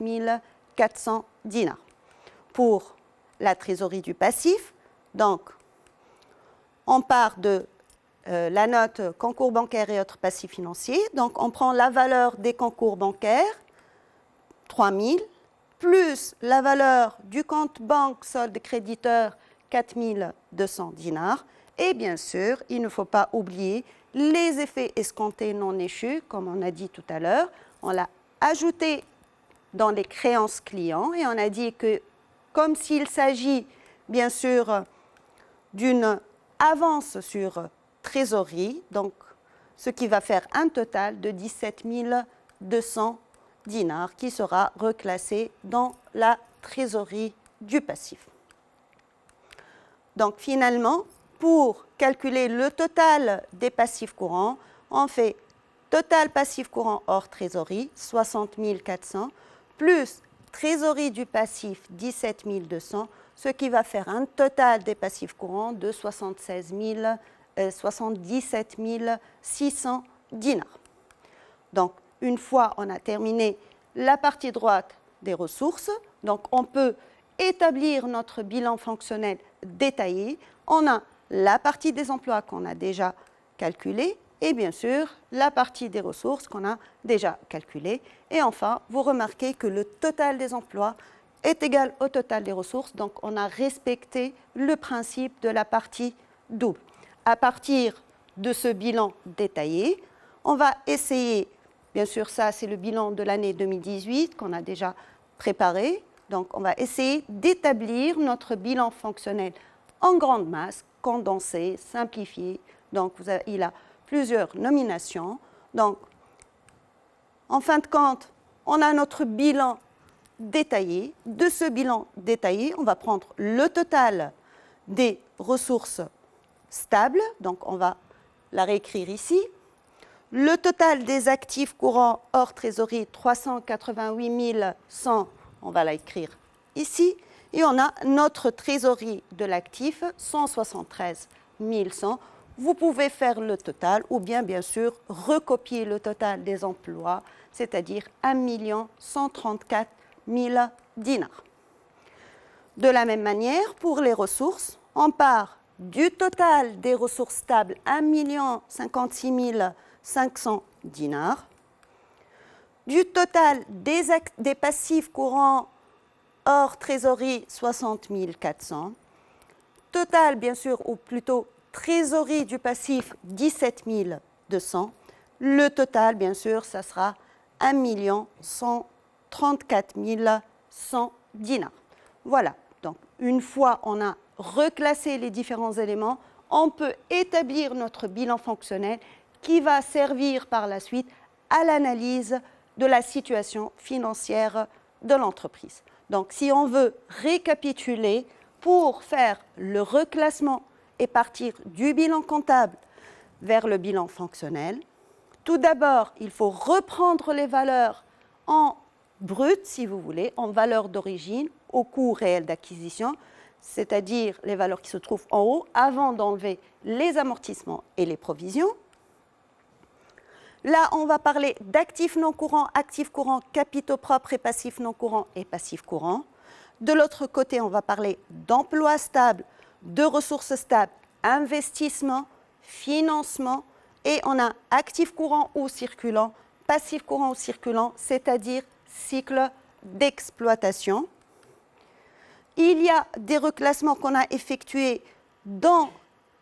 400 dinars. Pour la trésorerie du passif, donc, on part de la note concours bancaire et autres passifs financiers. Donc, on prend la valeur des concours bancaires, 3 000, plus la valeur du compte banque solde créditeur, 4 200 dinars. Et bien sûr, il ne faut pas oublier les effets escomptés non échus, comme on a dit tout à l'heure. On l'a ajouté dans les créances clients et on a dit que, comme s'il s'agit bien sûr d'une avance sur trésorerie, donc ce qui va faire un total de 17 200 dinars qui sera reclassé dans la trésorerie du passif. Donc finalement, pour calculer le total des passifs courants, on fait total passif courant hors trésorerie, 60 400, plus trésorerie du passif, 17 200, ce qui va faire un total des passifs courants de 77 600 dinars. Donc, une fois on a terminé la partie droite des ressources, donc on peut établir notre bilan fonctionnel détaillé. On a la partie des emplois qu'on a déjà calculée et bien sûr la partie des ressources qu'on a déjà calculée. Et enfin, vous remarquez que le total des emplois est égal au total des ressources, donc on a respecté le principe de la partie double. À partir de ce bilan détaillé, on va essayer, bien sûr ça c'est le bilan de l'année 2018 qu'on a déjà préparé, donc on va essayer d'établir notre bilan fonctionnel en grande masse, condensé, simplifié, donc il a plusieurs nominations. Donc, en fin de compte, on a notre bilan détaillé. De ce bilan détaillé, on va prendre le total des ressources stables, donc on va la réécrire ici. Le total des actifs courants hors trésorerie, 388 100, on va l'écrire ici. Et on a notre trésorerie de l'actif, 173 100. Vous pouvez faire le total ou bien sûr recopier le total des emplois, c'est-à-dire 1 134 000 dinars. De la même manière, pour les ressources, on part du total des ressources stables, 1 056 500 dinars, du total des passifs courants hors trésorerie, 60 400, total bien sûr, ou plutôt trésorerie du passif, 17 200. Le total, bien sûr, ça sera 1 134 100 dinars. Voilà, donc une fois on a reclassé les différents éléments, on peut établir notre bilan fonctionnel qui va servir par la suite à l'analyse de la situation financière de l'entreprise. Donc si on veut récapituler, pour faire le reclassement et partir du bilan comptable vers le bilan fonctionnel, tout d'abord, il faut reprendre les valeurs en brut, si vous voulez, en valeur d'origine, au coût réel d'acquisition, c'est-à-dire les valeurs qui se trouvent en haut, avant d'enlever les amortissements et les provisions. Là, on va parler d'actifs non courants, actifs courants, capitaux propres et passifs non courants et passifs courants. De l'autre côté, on va parler d'emplois stables, de ressources stables, investissement, financement, et on a actifs courants ou circulants, passifs courants ou circulants, c'est-à-dire cycle d'exploitation. Il y a des reclassements qu'on a effectués dans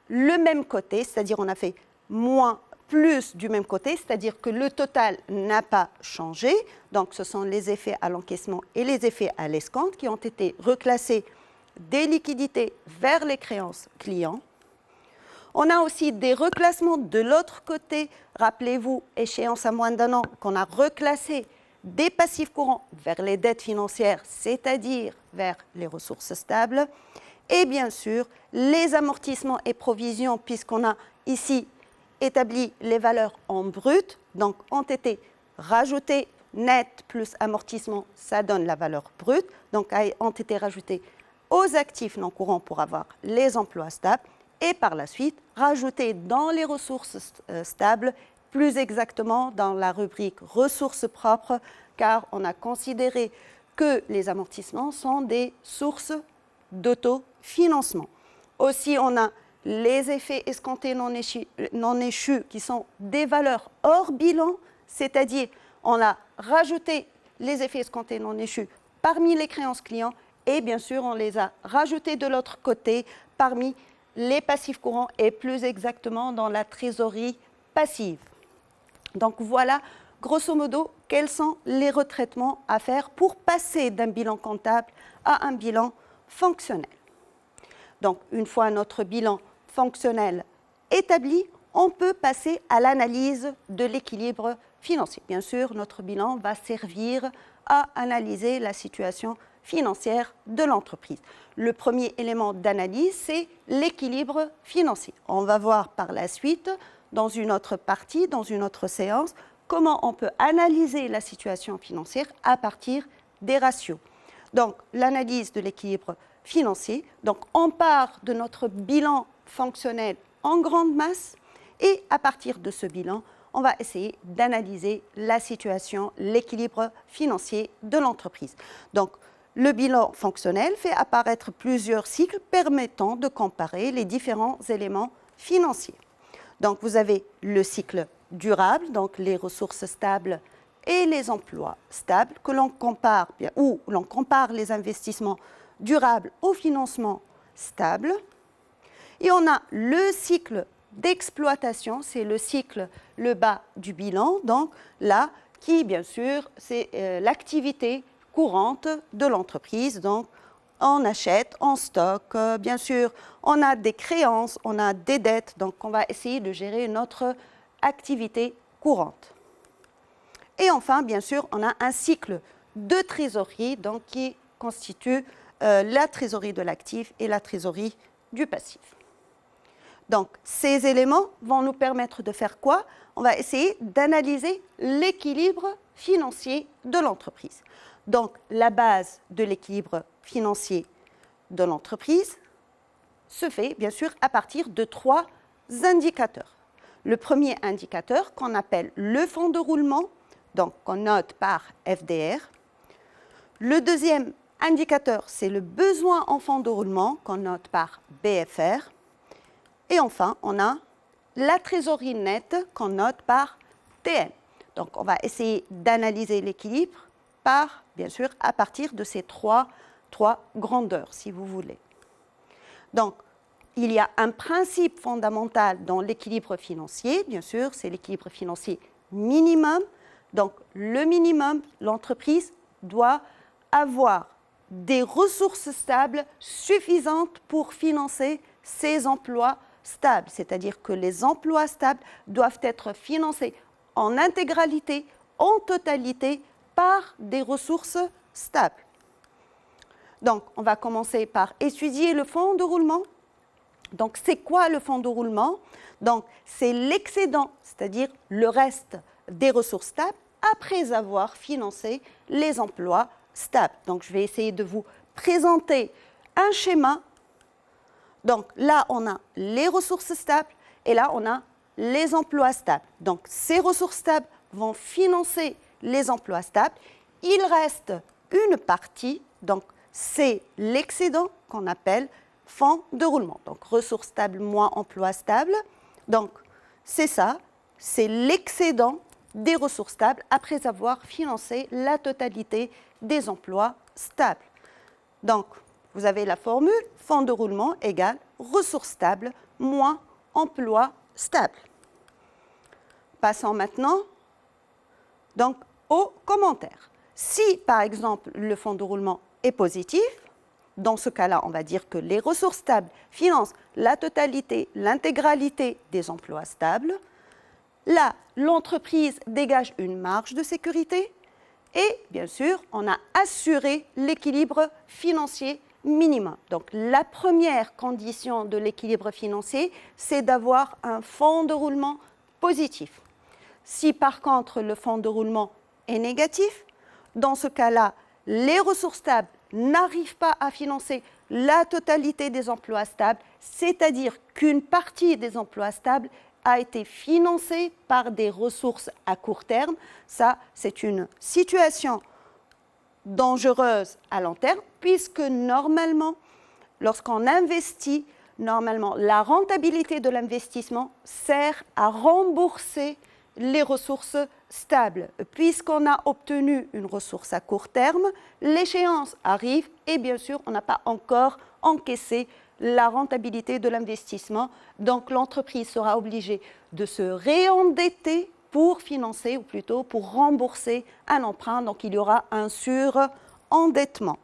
le même côté, c'est-à-dire on a fait moins plus du même côté, c'est-à-dire que le total n'a pas changé. Donc ce sont les effets à l'encaissement et les effets à l'escompte qui ont été reclassés des liquidités vers les créances clients. On a aussi des reclassements de l'autre côté. Rappelez-vous, échéance à moins d'un an, qu'on a reclassé des passifs courants vers les dettes financières, c'est-à-dire vers les ressources stables. Et bien sûr, les amortissements et provisions, puisqu'on a ici établi les valeurs en brut, donc ont été rajoutés net plus amortissement, ça donne la valeur brute, donc ont été rajoutés aux actifs non courants pour avoir les emplois stables, et par la suite rajoutés dans les ressources stables, plus exactement dans la rubrique ressources propres, car on a considéré que les amortissements sont des sources d'autofinancement. Aussi, on a les effets escomptés non échus qui sont des valeurs hors bilan, c'est-à-dire on a rajouté les effets escomptés non échus parmi les créances clients et bien sûr on les a rajoutés de l'autre côté parmi les passifs courants et plus exactement dans la trésorerie passive. Donc voilà, grosso modo, quels sont les retraitements à faire pour passer d'un bilan comptable à un bilan fonctionnel. Donc une fois notre bilan fonctionnel établi, on peut passer à l'analyse de l'équilibre financier. Bien sûr, notre bilan va servir à analyser la situation financière de l'entreprise. Le premier élément d'analyse, c'est l'équilibre financier. On va voir par la suite, dans une autre partie, dans une autre séance, comment on peut analyser la situation financière à partir des ratios. Donc, l'analyse de l'équilibre financier, donc on part de notre bilan fonctionnel en grande masse et à partir de ce bilan, on va essayer d'analyser la situation, l'équilibre financier de l'entreprise. Donc, le bilan fonctionnel fait apparaître plusieurs cycles permettant de comparer les différents éléments financiers. Donc, vous avez le cycle durable, donc les ressources stables et les emplois stables, que l'on compare, où l'on compare les investissements durables au financement stable. Et on a le cycle d'exploitation, c'est le cycle le bas du bilan, donc là, qui bien sûr, c'est l'activité courante de l'entreprise. Donc, on achète, on stocke, bien sûr, on a des créances, on a des dettes, donc on va essayer de gérer notre activité courante. Et enfin, bien sûr, on a un cycle de trésorerie, donc qui constitue la trésorerie de l'actif et la trésorerie du passif. Donc, ces éléments vont nous permettre de faire quoi? On va essayer d'analyser l'équilibre financier de l'entreprise. Donc, la base de l'équilibre financier de l'entreprise se fait, bien sûr, à partir de 3 indicateurs. Le premier indicateur, qu'on appelle le fonds de roulement, donc qu'on note par FDR. Le deuxième indicateur, c'est le besoin en fonds de roulement, qu'on note par BFR. Et enfin, on a la trésorerie nette qu'on note par TN. Donc, on va essayer d'analyser l'équilibre par, bien sûr, à partir de ces trois grandeurs, si vous voulez. Donc, il y a un principe fondamental dans l'équilibre financier, bien sûr, c'est l'équilibre financier minimum. Donc, le minimum, l'entreprise doit avoir des ressources stables suffisantes pour financer ses emplois stables, c'est-à-dire que les emplois stables doivent être financés en intégralité, en totalité, par des ressources stables. Donc, on va commencer par étudier le fonds de roulement. Donc, c'est quoi le fonds de roulement? Donc, c'est l'excédent, c'est-à-dire le reste des ressources stables, après avoir financé les emplois stables. Donc, je vais essayer de vous présenter un schéma. Donc là, on a les ressources stables et là, on a les emplois stables. Donc ces ressources stables vont financer les emplois stables. Il reste une partie, donc c'est l'excédent qu'on appelle fonds de roulement. Donc ressources stables moins emplois stables. Donc c'est ça, c'est l'excédent des ressources stables après avoir financé la totalité des emplois stables. Donc, vous avez la formule, fonds de roulement égale ressources stables moins emploi stable. Passons maintenant donc, aux commentaires. Si, par exemple, le fonds de roulement est positif, dans ce cas-là, on va dire que les ressources stables financent la totalité, l'intégralité des emplois stables. Là, l'entreprise dégage une marge de sécurité et, bien sûr, on a assuré l'équilibre financier minimum. Donc, la première condition de l'équilibre financier, c'est d'avoir un fonds de roulement positif. Si, par contre, le fonds de roulement est négatif, dans ce cas-là, les ressources stables n'arrivent pas à financer la totalité des emplois stables, c'est-à-dire qu'une partie des emplois stables a été financée par des ressources à court terme. Ça, c'est une situation dangereuse à long terme, puisque normalement, lorsqu'on investit, normalement, la rentabilité de l'investissement sert à rembourser les ressources stables. Puisqu'on a obtenu une ressource à court terme, l'échéance arrive et bien sûr, on n'a pas encore encaissé la rentabilité de l'investissement. Donc, l'entreprise sera obligée de se réendetter pour financer, ou plutôt pour rembourser un emprunt. Donc, il y aura un surendettement.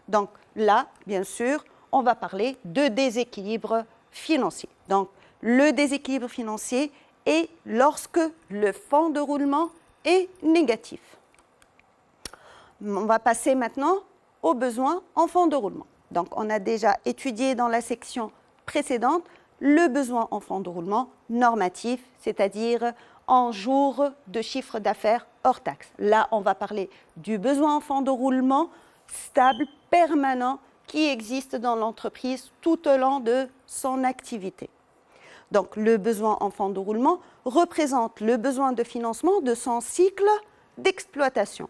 Donc, là, bien sûr, on va parler de déséquilibre financier. Donc, le déséquilibre financier est lorsque le fonds de roulement est négatif. On va passer maintenant aux besoins en fonds de roulement. Donc, on a déjà étudié dans la section précédente le besoin en fonds de roulement normatif, c'est-à-dire en jours de chiffre d'affaires hors taxe. Là, on va parler du besoin en fonds de roulement stable, permanent, qui existe dans l'entreprise tout au long de son activité. Donc, le besoin en fonds de roulement représente le besoin de financement de son cycle d'exploitation.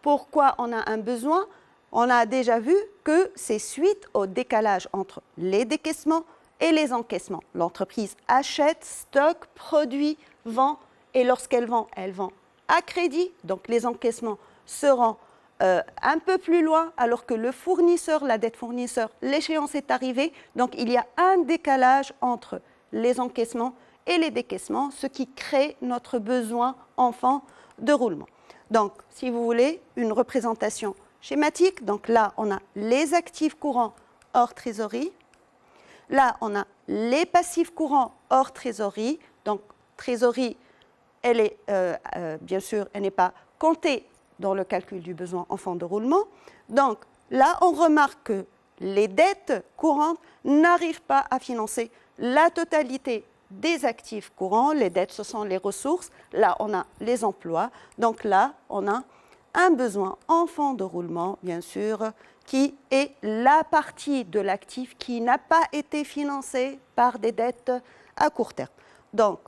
Pourquoi on a un besoin? On a déjà vu que c'est suite au décalage entre les décaissements et les encaissements. L'entreprise achète, stocke, produit, vend, et lorsqu'elle vend à crédit. Donc, les encaissements seront un peu plus loin, alors que le fournisseur, la dette fournisseur, l'échéance est arrivée. Donc, il y a un décalage entre les encaissements et les décaissements, ce qui crée notre besoin en fonds de roulement. Donc, si vous voulez, une représentation schématique. Donc là, on a les actifs courants hors trésorerie. Là, on a les passifs courants hors trésorerie. Donc, trésorerie, elle est, bien sûr, elle n'est pas comptée dans le calcul du besoin en fonds de roulement. Donc, là, on remarque que les dettes courantes n'arrivent pas à financer la totalité des actifs courants. Les dettes, ce sont les ressources. Là, on a les emplois. Donc là, on a un besoin en fonds de roulement, bien sûr, qui est la partie de l'actif qui n'a pas été financée par des dettes à court terme. Donc,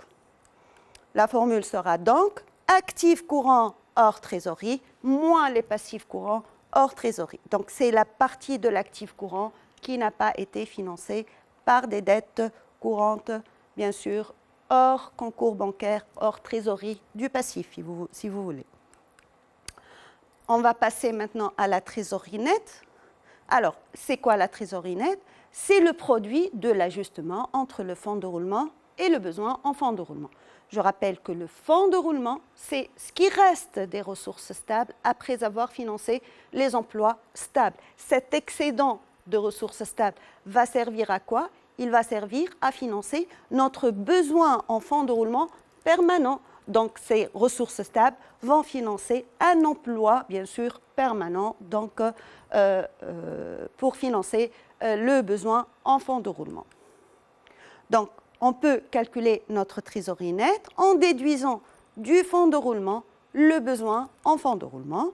la formule sera donc actifs courants hors trésorerie moins les passifs courants hors trésorerie. Donc, c'est la partie de l'actif courant qui n'a pas été financée par des dettes courantes, bien sûr, hors concours bancaire, hors trésorerie du passif, si vous voulez. On va passer maintenant à la trésorerie nette. Alors, c'est quoi la trésorerie nette? C'est le produit de l'ajustement entre le fonds de roulement et le besoin en fonds de roulement. Je rappelle que le fonds de roulement, c'est ce qui reste des ressources stables après avoir financé les emplois stables. Cet excédent de ressources stables va servir à quoi? Il va servir à financer notre besoin en fonds de roulement permanent. Donc, ces ressources stables vont financer un emploi, bien sûr, permanent, donc, pour financer le besoin en fonds de roulement. Donc, on peut calculer notre trésorerie nette en déduisant du fonds de roulement le besoin en fonds de roulement,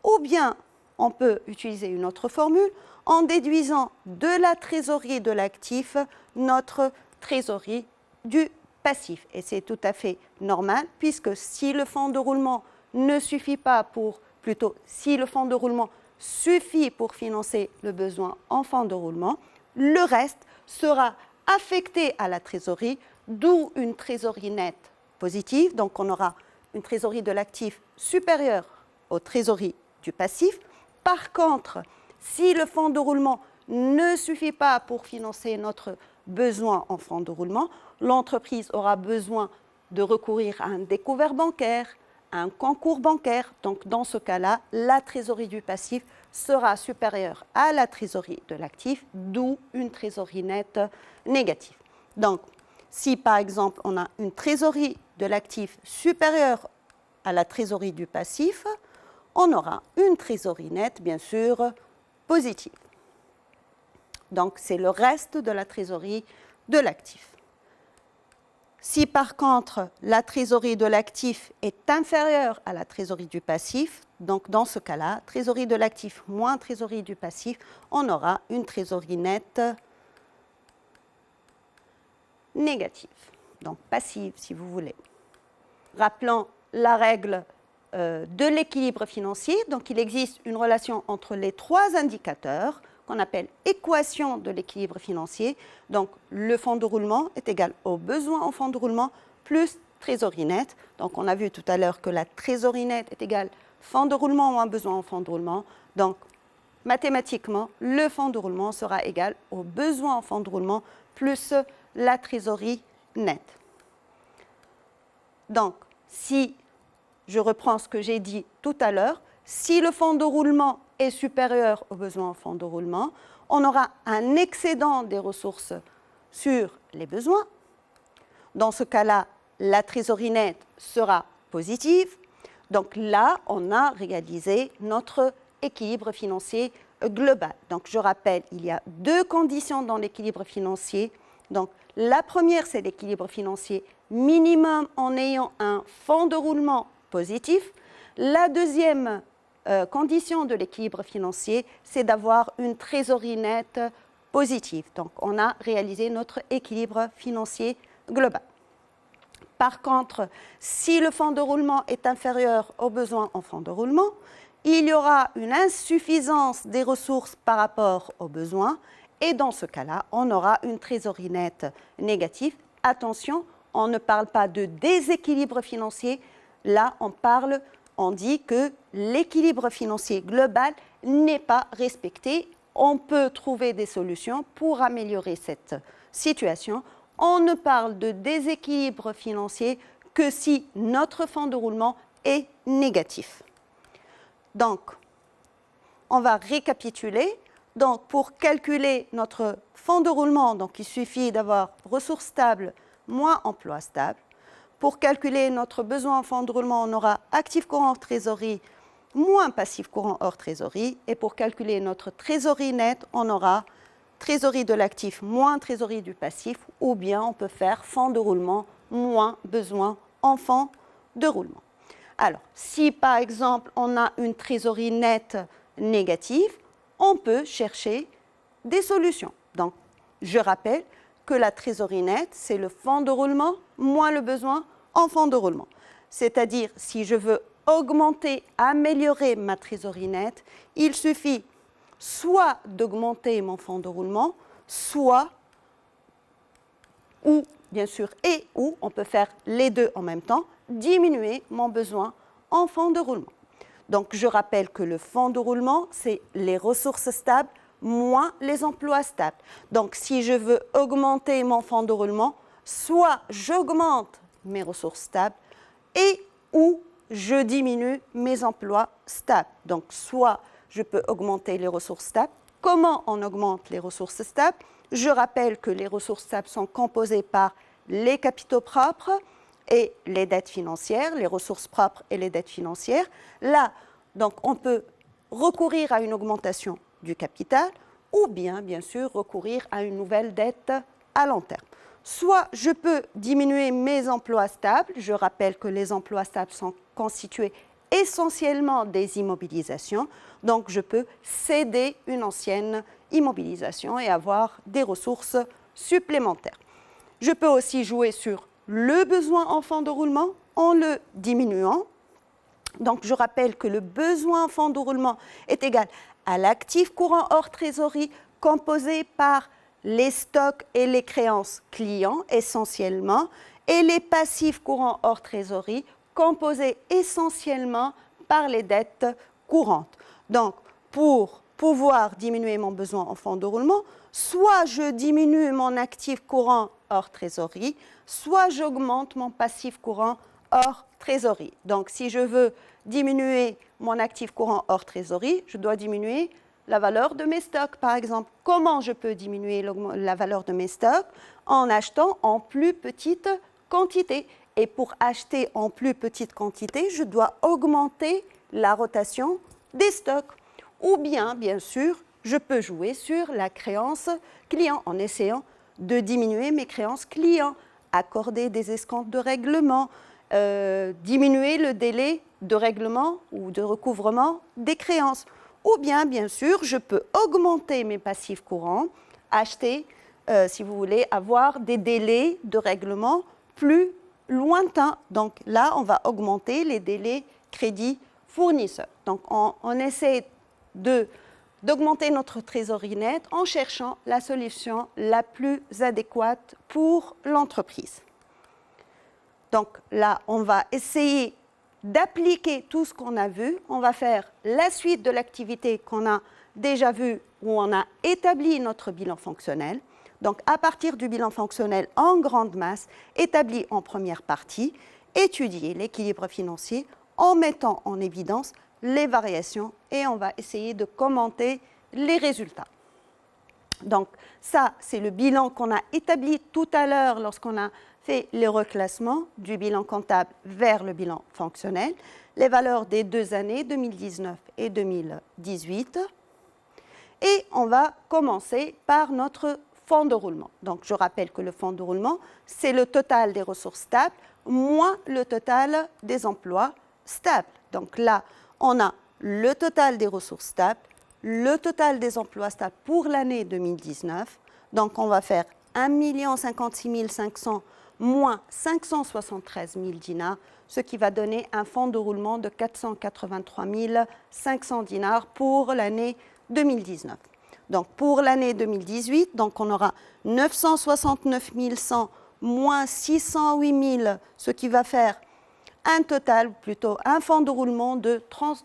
ou bien on peut utiliser une autre formule en déduisant de la trésorerie de l'actif notre trésorerie du passif. Et c'est tout à fait normal, puisque si le fonds de roulement ne suffit pas si le fonds de roulement suffit pour financer le besoin en fonds de roulement, le reste sera affecté à la trésorerie, d'où une trésorerie nette positive. Donc, on aura une trésorerie de l'actif supérieure aux trésoreries du passif. Par contre, si le fonds de roulement ne suffit pas pour financer notre besoin en fonds de roulement, l'entreprise aura besoin de recourir à un découvert bancaire, à un concours bancaire. Donc, dans ce cas-là, la trésorerie du passif sera supérieure à la trésorerie de l'actif, d'où une trésorerie nette négative. Donc, si par exemple on a une trésorerie de l'actif supérieure à la trésorerie du passif, on aura une trésorerie nette, bien sûr, positive. Donc, c'est le reste de la trésorerie de l'actif. Si par contre la trésorerie de l'actif est inférieure à la trésorerie du passif, donc dans ce cas-là, trésorerie de l'actif moins trésorerie du passif, on aura une trésorerie nette négative, donc passive si vous voulez. Rappelons la règle de l'équilibre financier. Donc il existe une relation entre les trois indicateurs qu'on appelle équation de l'équilibre financier. Donc, le fonds de roulement est égal au besoin en fonds de roulement plus trésorerie nette. Donc, on a vu tout à l'heure que la trésorerie nette est égale fonds de roulement moins besoin en fonds de roulement. Donc, mathématiquement, le fonds de roulement sera égal au besoin en fonds de roulement plus la trésorerie nette. Donc, si je reprends ce que j'ai dit tout à l'heure, si le fonds de roulement est supérieur au besoin en fonds de roulement, on aura un excédent des ressources sur les besoins. Dans ce cas-là, la trésorerie nette sera positive. Donc là, on a réalisé notre équilibre financier global. Donc je rappelle, il y a deux conditions dans l'équilibre financier. Donc la première, c'est l'équilibre financier minimum en ayant un fonds de roulement positif. La deuxième condition de l'équilibre financier, c'est d'avoir une trésorerie nette positive. Donc on a réalisé notre équilibre financier global. Par contre, si le fonds de roulement est inférieur aux besoins en fonds de roulement, il y aura une insuffisance des ressources par rapport aux besoins et dans ce cas-là, on aura une trésorerie nette négative. Attention, on ne parle pas de déséquilibre financier, là on dit que l'équilibre financier global n'est pas respecté. On peut trouver des solutions pour améliorer cette situation. On ne parle de déséquilibre financier que si notre fonds de roulement est négatif. Donc, on va récapituler. Donc, pour calculer notre fonds de roulement, donc, il suffit d'avoir ressources stables moins emploi stable. Pour calculer notre besoin en fonds de roulement, on aura actif courant hors trésorerie moins passif courant hors trésorerie. Et pour calculer notre trésorerie nette, on aura trésorerie de l'actif moins trésorerie du passif, ou bien on peut faire fonds de roulement moins besoin en fonds de roulement. Alors, si par exemple on a une trésorerie nette négative, on peut chercher des solutions. Donc, je rappelle que la trésorerie nette, c'est le fonds de roulement moins le besoin en fonds de roulement. C'est-à-dire, si je veux augmenter, améliorer ma trésorerie nette, il suffit soit d'augmenter mon fonds de roulement, soit, ou bien sûr, et ou, on peut faire les deux en même temps, diminuer mon besoin en fonds de roulement. Donc, je rappelle que le fonds de roulement, c'est les ressources stables moins les emplois stables. Donc, si je veux augmenter mon fonds de roulement, soit j'augmente mes ressources stables et ou je diminue mes emplois stables. Donc, soit je peux augmenter les ressources stables. Comment on augmente les ressources stables? Je rappelle que les ressources stables sont composées par les capitaux propres et les dettes financières, les ressources propres et les dettes financières. Là, donc, on peut recourir à une augmentation du capital ou bien sûr, recourir à une nouvelle dette à long terme. Soit je peux diminuer mes emplois stables. Je rappelle que les emplois stables sont constitués essentiellement des immobilisations. Donc, je peux céder une ancienne immobilisation et avoir des ressources supplémentaires. Je peux aussi jouer sur le besoin en fonds de roulement en le diminuant. Donc, je rappelle que le besoin en fonds de roulement est égal à l'actif courant hors trésorerie composé par les stocks et les créances clients essentiellement et les passifs courants hors trésorerie composés essentiellement par les dettes courantes. Donc, pour pouvoir diminuer mon besoin en fonds de roulement, soit je diminue mon actif courant hors trésorerie, soit j'augmente mon passif courant hors trésorerie. Donc, si je veux diminuer mon actif courant hors trésorerie, je dois diminuer la valeur de mes stocks, par exemple. Comment je peux diminuer la valeur de mes stocks? En achetant en plus petite quantité. Et pour acheter en plus petite quantité, je dois augmenter la rotation des stocks. Ou bien sûr, je peux jouer sur la créance client en essayant de diminuer mes créances clients, accorder des escomptes de règlement, diminuer le délai de règlement ou de recouvrement des créances. Ou bien sûr, je peux augmenter mes passifs courants, acheter, si vous voulez, avoir des délais de règlement plus lointains. Donc là, on va augmenter les délais crédit fournisseurs. Donc on essaie d'augmenter notre trésorerie nette en cherchant la solution la plus adéquate pour l'entreprise. Donc là, on va essayer d'appliquer tout ce qu'on a vu. On va faire la suite de l'activité qu'on a déjà vue où on a établi notre bilan fonctionnel. Donc, à partir du bilan fonctionnel en grande masse, établi en première partie, étudier l'équilibre financier en mettant en évidence les variations et on va essayer de commenter les résultats. Donc ça, c'est le bilan qu'on a établi tout à l'heure lorsqu'on a fait les reclassements du bilan comptable vers le bilan fonctionnel, les valeurs des 2 années, 2019 et 2018. Et on va commencer par notre fonds de roulement. Donc je rappelle que le fonds de roulement, c'est le total des ressources stables moins le total des emplois stables. Donc là, on a le total des ressources stables, le total des emplois stables pour l'année 2019. Donc on va faire 1 056 500 moins 573 000 dinars, ce qui va donner un fonds de roulement de 483 500 dinars pour l'année 2019. Donc pour l'année 2018, donc on aura 969 100 moins 608 000, ce qui va faire un total, plutôt un fonds de roulement de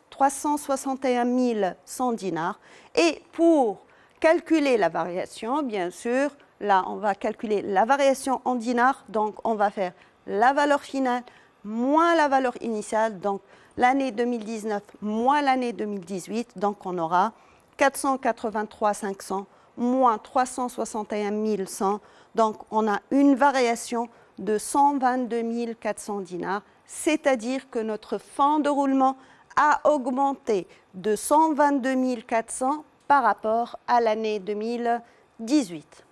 361 100 dinars. Et pour calculer la variation, bien sûr, là on va calculer la variation en dinars, donc on va faire la valeur finale moins la valeur initiale, donc l'année 2019 moins l'année 2018, donc on aura 483 500 moins 361 100, donc on a une variation de 122 400 dinars, c'est-à-dire que notre fonds de roulement a augmenté de 122 400 par rapport à l'année 2018.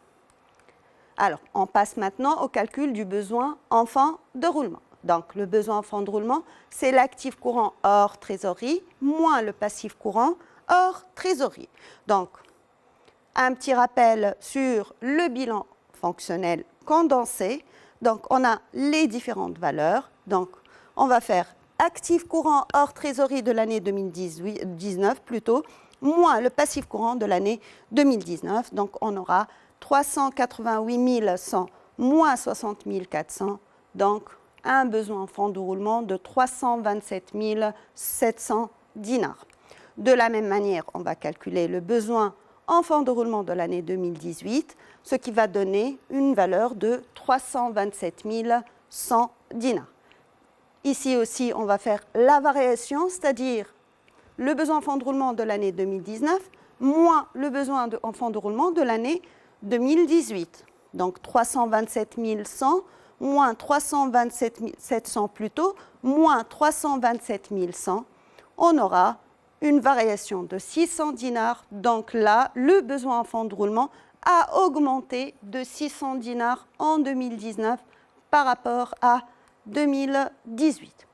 Alors, on passe maintenant au calcul du besoin en fonds de roulement. Donc, le besoin en fonds de roulement, c'est l'actif courant hors trésorerie moins le passif courant hors trésorerie. Donc, un petit rappel sur le bilan fonctionnel condensé. Donc, on a les différentes valeurs. Donc, on va faire actif courant hors trésorerie de l'année 2019 plutôt, moins le passif courant de l'année 2019. Donc, on aura 388 100 moins 60 400. Donc, un besoin en fonds de roulement de 327 700 dinars. De la même manière, on va calculer le besoin en fonds de roulement de l'année 2018, ce qui va donner une valeur de 327 100 dinars. Ici aussi, on va faire la variation, c'est-à-dire le besoin en fonds de roulement de l'année 2019 moins le besoin en fonds de roulement de l'année 2018. Donc 327 100 moins 327 700 plutôt, moins 327 100, on aura une variation de 600 dinars. Donc là, le besoin en fonds de roulement a augmenté de 600 dinars en 2019 par rapport à 2018.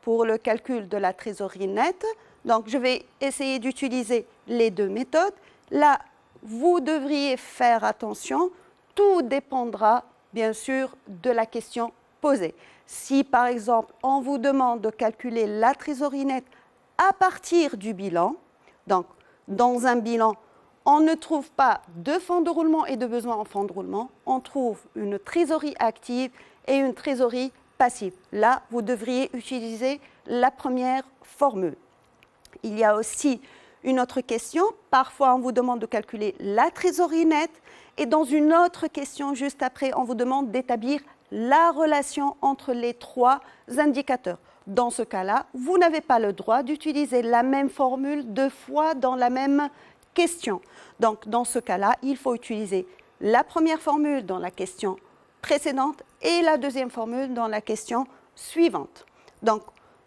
Pour le calcul de la trésorerie nette, donc je vais essayer d'utiliser les deux méthodes. Là, vous devriez faire attention, tout dépendra bien sûr de la question posée. Si par exemple on vous demande de calculer la trésorerie nette à partir du bilan, donc dans un bilan, on ne trouve pas de fonds de roulement et de besoins en fonds de roulement, on trouve une trésorerie active et une trésorerie passive. Là, vous devriez utiliser la première formule. Il y a aussi une autre question. Parfois, on vous demande de calculer la trésorerie nette et dans une autre question, juste après, on vous demande d'établir la relation entre les trois indicateurs. Dans ce cas-là, vous n'avez pas le droit d'utiliser la même formule deux fois dans la même question. Donc, dans ce cas-là, il faut utiliser la première formule dans la question précédente et la deuxième formule dans la question suivante. Donc,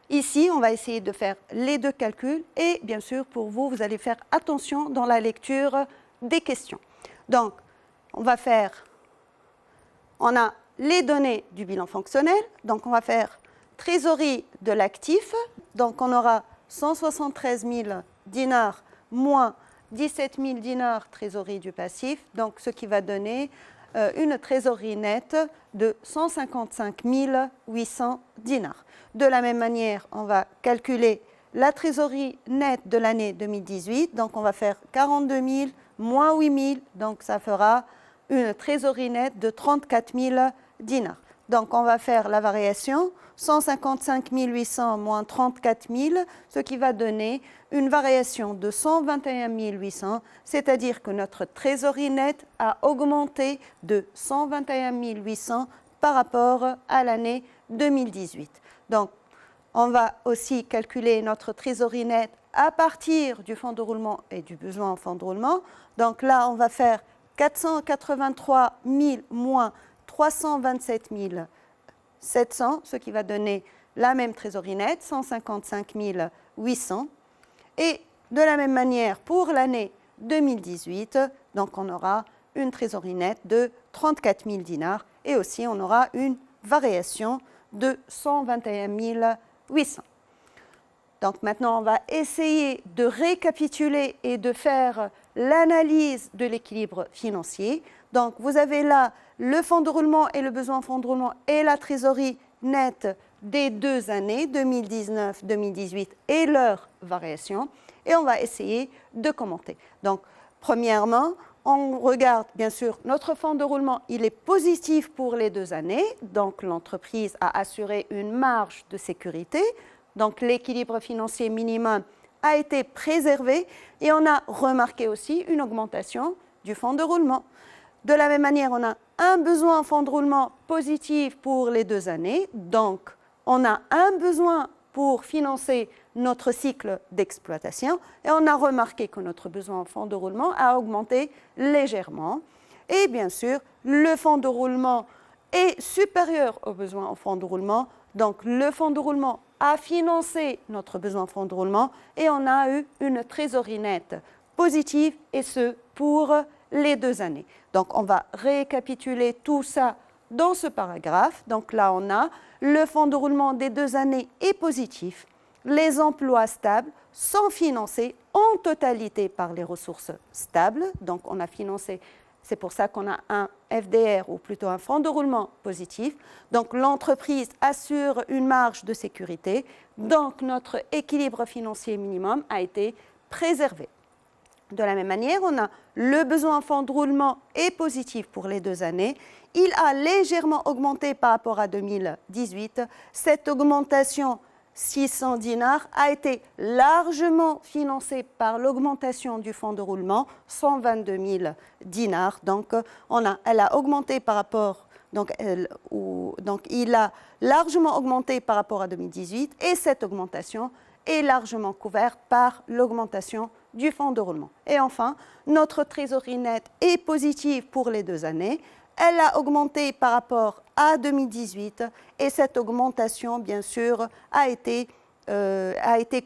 ici, on va essayer de faire les deux calculs et bien sûr, pour vous, vous allez faire attention dans la lecture des questions. Donc, on a les données du bilan fonctionnel, donc on va faire trésorerie de l'actif, donc on aura 173 000 dinars moins 17 000 dinars trésorerie du passif, donc ce qui va donner une trésorerie nette de 155 800 dinars. De la même manière, on va calculer la trésorerie nette de l'année 2018, donc on va faire 42 000 moins 8 000, donc ça fera une trésorerie nette de 34 000 dinars. Donc on va faire la variation, 155 800 moins 34 000, ce qui va donner une variation de 121 800, c'est-à-dire que notre trésorerie nette a augmenté de 121 800 par rapport à l'année 2018. Donc, on va aussi calculer notre trésorerie nette à partir du fonds de roulement et du besoin en fonds de roulement. Donc là, on va faire 483 000 moins 327 700, ce qui va donner la même trésorerie nette, 155 800. Et de la même manière, pour l'année 2018, donc on aura une trésorerie nette de 34 000 dinars et aussi on aura une variation de 121 800. Donc maintenant, on va essayer de récapituler et de faire l'analyse de l'équilibre financier. Donc vous avez là le fonds de roulement et le besoin en fonds de roulement et la trésorerie nette des 2 années, 2019-2018, et leur variation. Et on va essayer de commenter. Donc, premièrement, on regarde, bien sûr, notre fonds de roulement, il est positif pour les 2 années. Donc, l'entreprise a assuré une marge de sécurité. Donc, l'équilibre financier minimum a été préservé. Et on a remarqué aussi une augmentation du fonds de roulement. De la même manière, on a un besoin en fonds de roulement positif pour les 2 années. Donc, on a un besoin pour financer notre cycle d'exploitation et on a remarqué que notre besoin en fonds de roulement a augmenté légèrement. Et bien sûr, le fonds de roulement est supérieur au besoin en fonds de roulement. Donc, le fonds de roulement a financé notre besoin en fonds de roulement et on a eu une trésorerie nette positive et ce pour les 2 années. Donc, on va récapituler tout ça dans ce paragraphe. Donc là, on a le fonds de roulement des 2 années est positif. Les emplois stables sont financés en totalité par les ressources stables. Donc, on a financé, c'est pour ça qu'on a un FDR ou plutôt un fonds de roulement positif. Donc, l'entreprise assure une marge de sécurité. Donc, notre équilibre financier minimum a été préservé. De la même manière, on a le besoin en fonds de roulement est positif pour les 2 années. Il a légèrement augmenté par rapport à 2018. Cette augmentation, 600 dinars, a été largement financée par l'augmentation du fonds de roulement, 122 000 dinars. Donc, elle a augmenté par rapport, donc il a largement augmenté par rapport à 2018 et cette augmentation est largement couverte par l'augmentation du fonds de roulement. Et enfin, notre trésorerie nette est positive pour les 2 années. Elle a augmenté par rapport à 2018 et cette augmentation, bien sûr, a été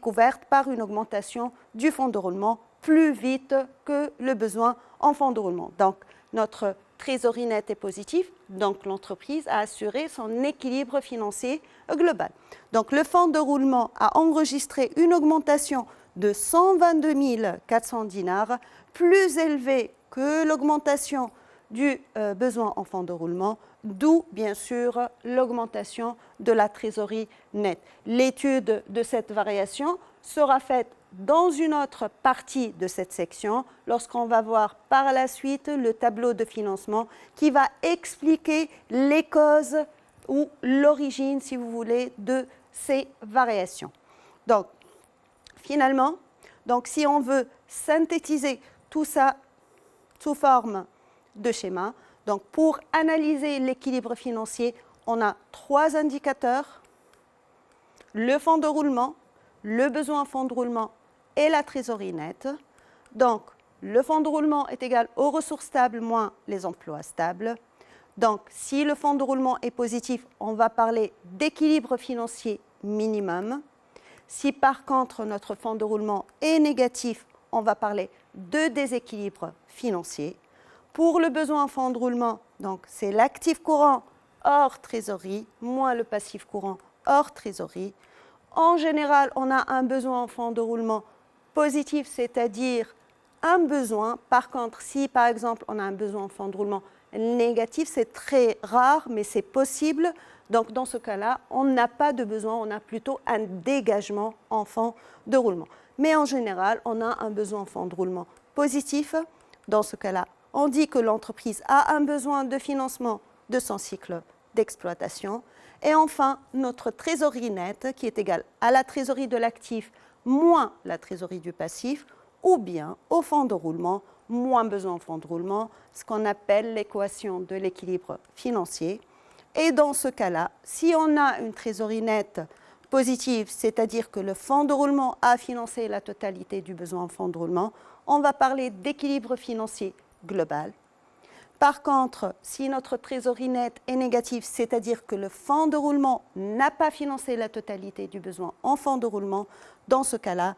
couverte par une augmentation du fonds de roulement plus vite que le besoin en fonds de roulement. Donc, notre trésorerie nette est positive, donc l'entreprise a assuré son équilibre financier global. Donc, le fonds de roulement a enregistré une augmentation de 122 400 dinars, plus élevée que l'augmentation du besoin en fonds de roulement, d'où bien sûr l'augmentation de la trésorerie nette. L'étude de cette variation sera faite dans une autre partie de cette section, lorsqu'on va voir par la suite le tableau de financement qui va expliquer les causes ou l'origine, si vous voulez, de ces variations. Donc, finalement, si on veut synthétiser tout ça sous forme de schéma, donc pour analyser l'équilibre financier, on a 3 indicateurs, le fonds de roulement, le besoin en fonds de roulement et la trésorerie nette. Donc, le fonds de roulement est égal aux ressources stables moins les emplois stables. Donc, si le fonds de roulement est positif, on va parler d'équilibre financier minimum. Si par contre notre fonds de roulement est négatif, on va parler de déséquilibre financier. Pour le besoin en fonds de roulement, donc c'est l'actif courant hors trésorerie moins le passif courant hors trésorerie. En général, on a un besoin en fonds de roulement positif, c'est-à-dire un besoin. Par contre, si par exemple on a un besoin en fonds de roulement négatif, c'est très rare, mais c'est possible. Donc dans ce cas-là, on n'a pas de besoin, on a plutôt un dégagement en fonds de roulement. Mais en général, on a un besoin en fonds de roulement positif. Dans ce cas-là, on dit que l'entreprise a un besoin de financement de son cycle d'exploitation. Et enfin, notre trésorerie nette, qui est égale à la trésorerie de l'actif moins la trésorerie du passif, ou bien au fonds de roulement, moins besoin en fonds de roulement, ce qu'on appelle l'équation de l'équilibre financier. Et dans ce cas-là, si on a une trésorerie nette positive, c'est-à-dire que le fonds de roulement a financé la totalité du besoin en fonds de roulement, on va parler d'équilibre financier global. Par contre, si notre trésorerie nette est négative, c'est-à-dire que le fonds de roulement n'a pas financé la totalité du besoin en fonds de roulement, dans ce cas-là,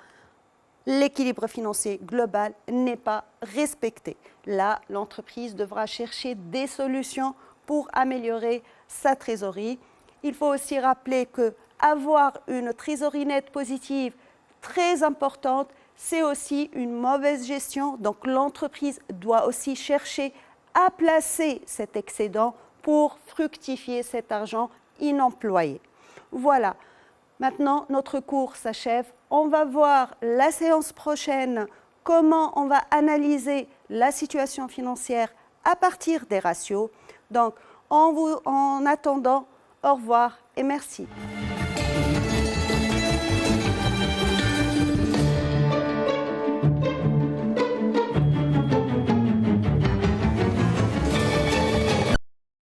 l'équilibre financier global n'est pas respecté. Là, l'entreprise devra chercher des solutions pour améliorer sa trésorerie. Il faut aussi rappeler qu'avoir une trésorerie nette positive très importante, c'est aussi une mauvaise gestion. Donc l'entreprise doit aussi chercher à placer cet excédent pour fructifier cet argent inemployé. Voilà, maintenant notre cours s'achève. On va voir la séance prochaine comment on va analyser la situation financière à partir des ratios. Donc en attendant, au revoir et merci.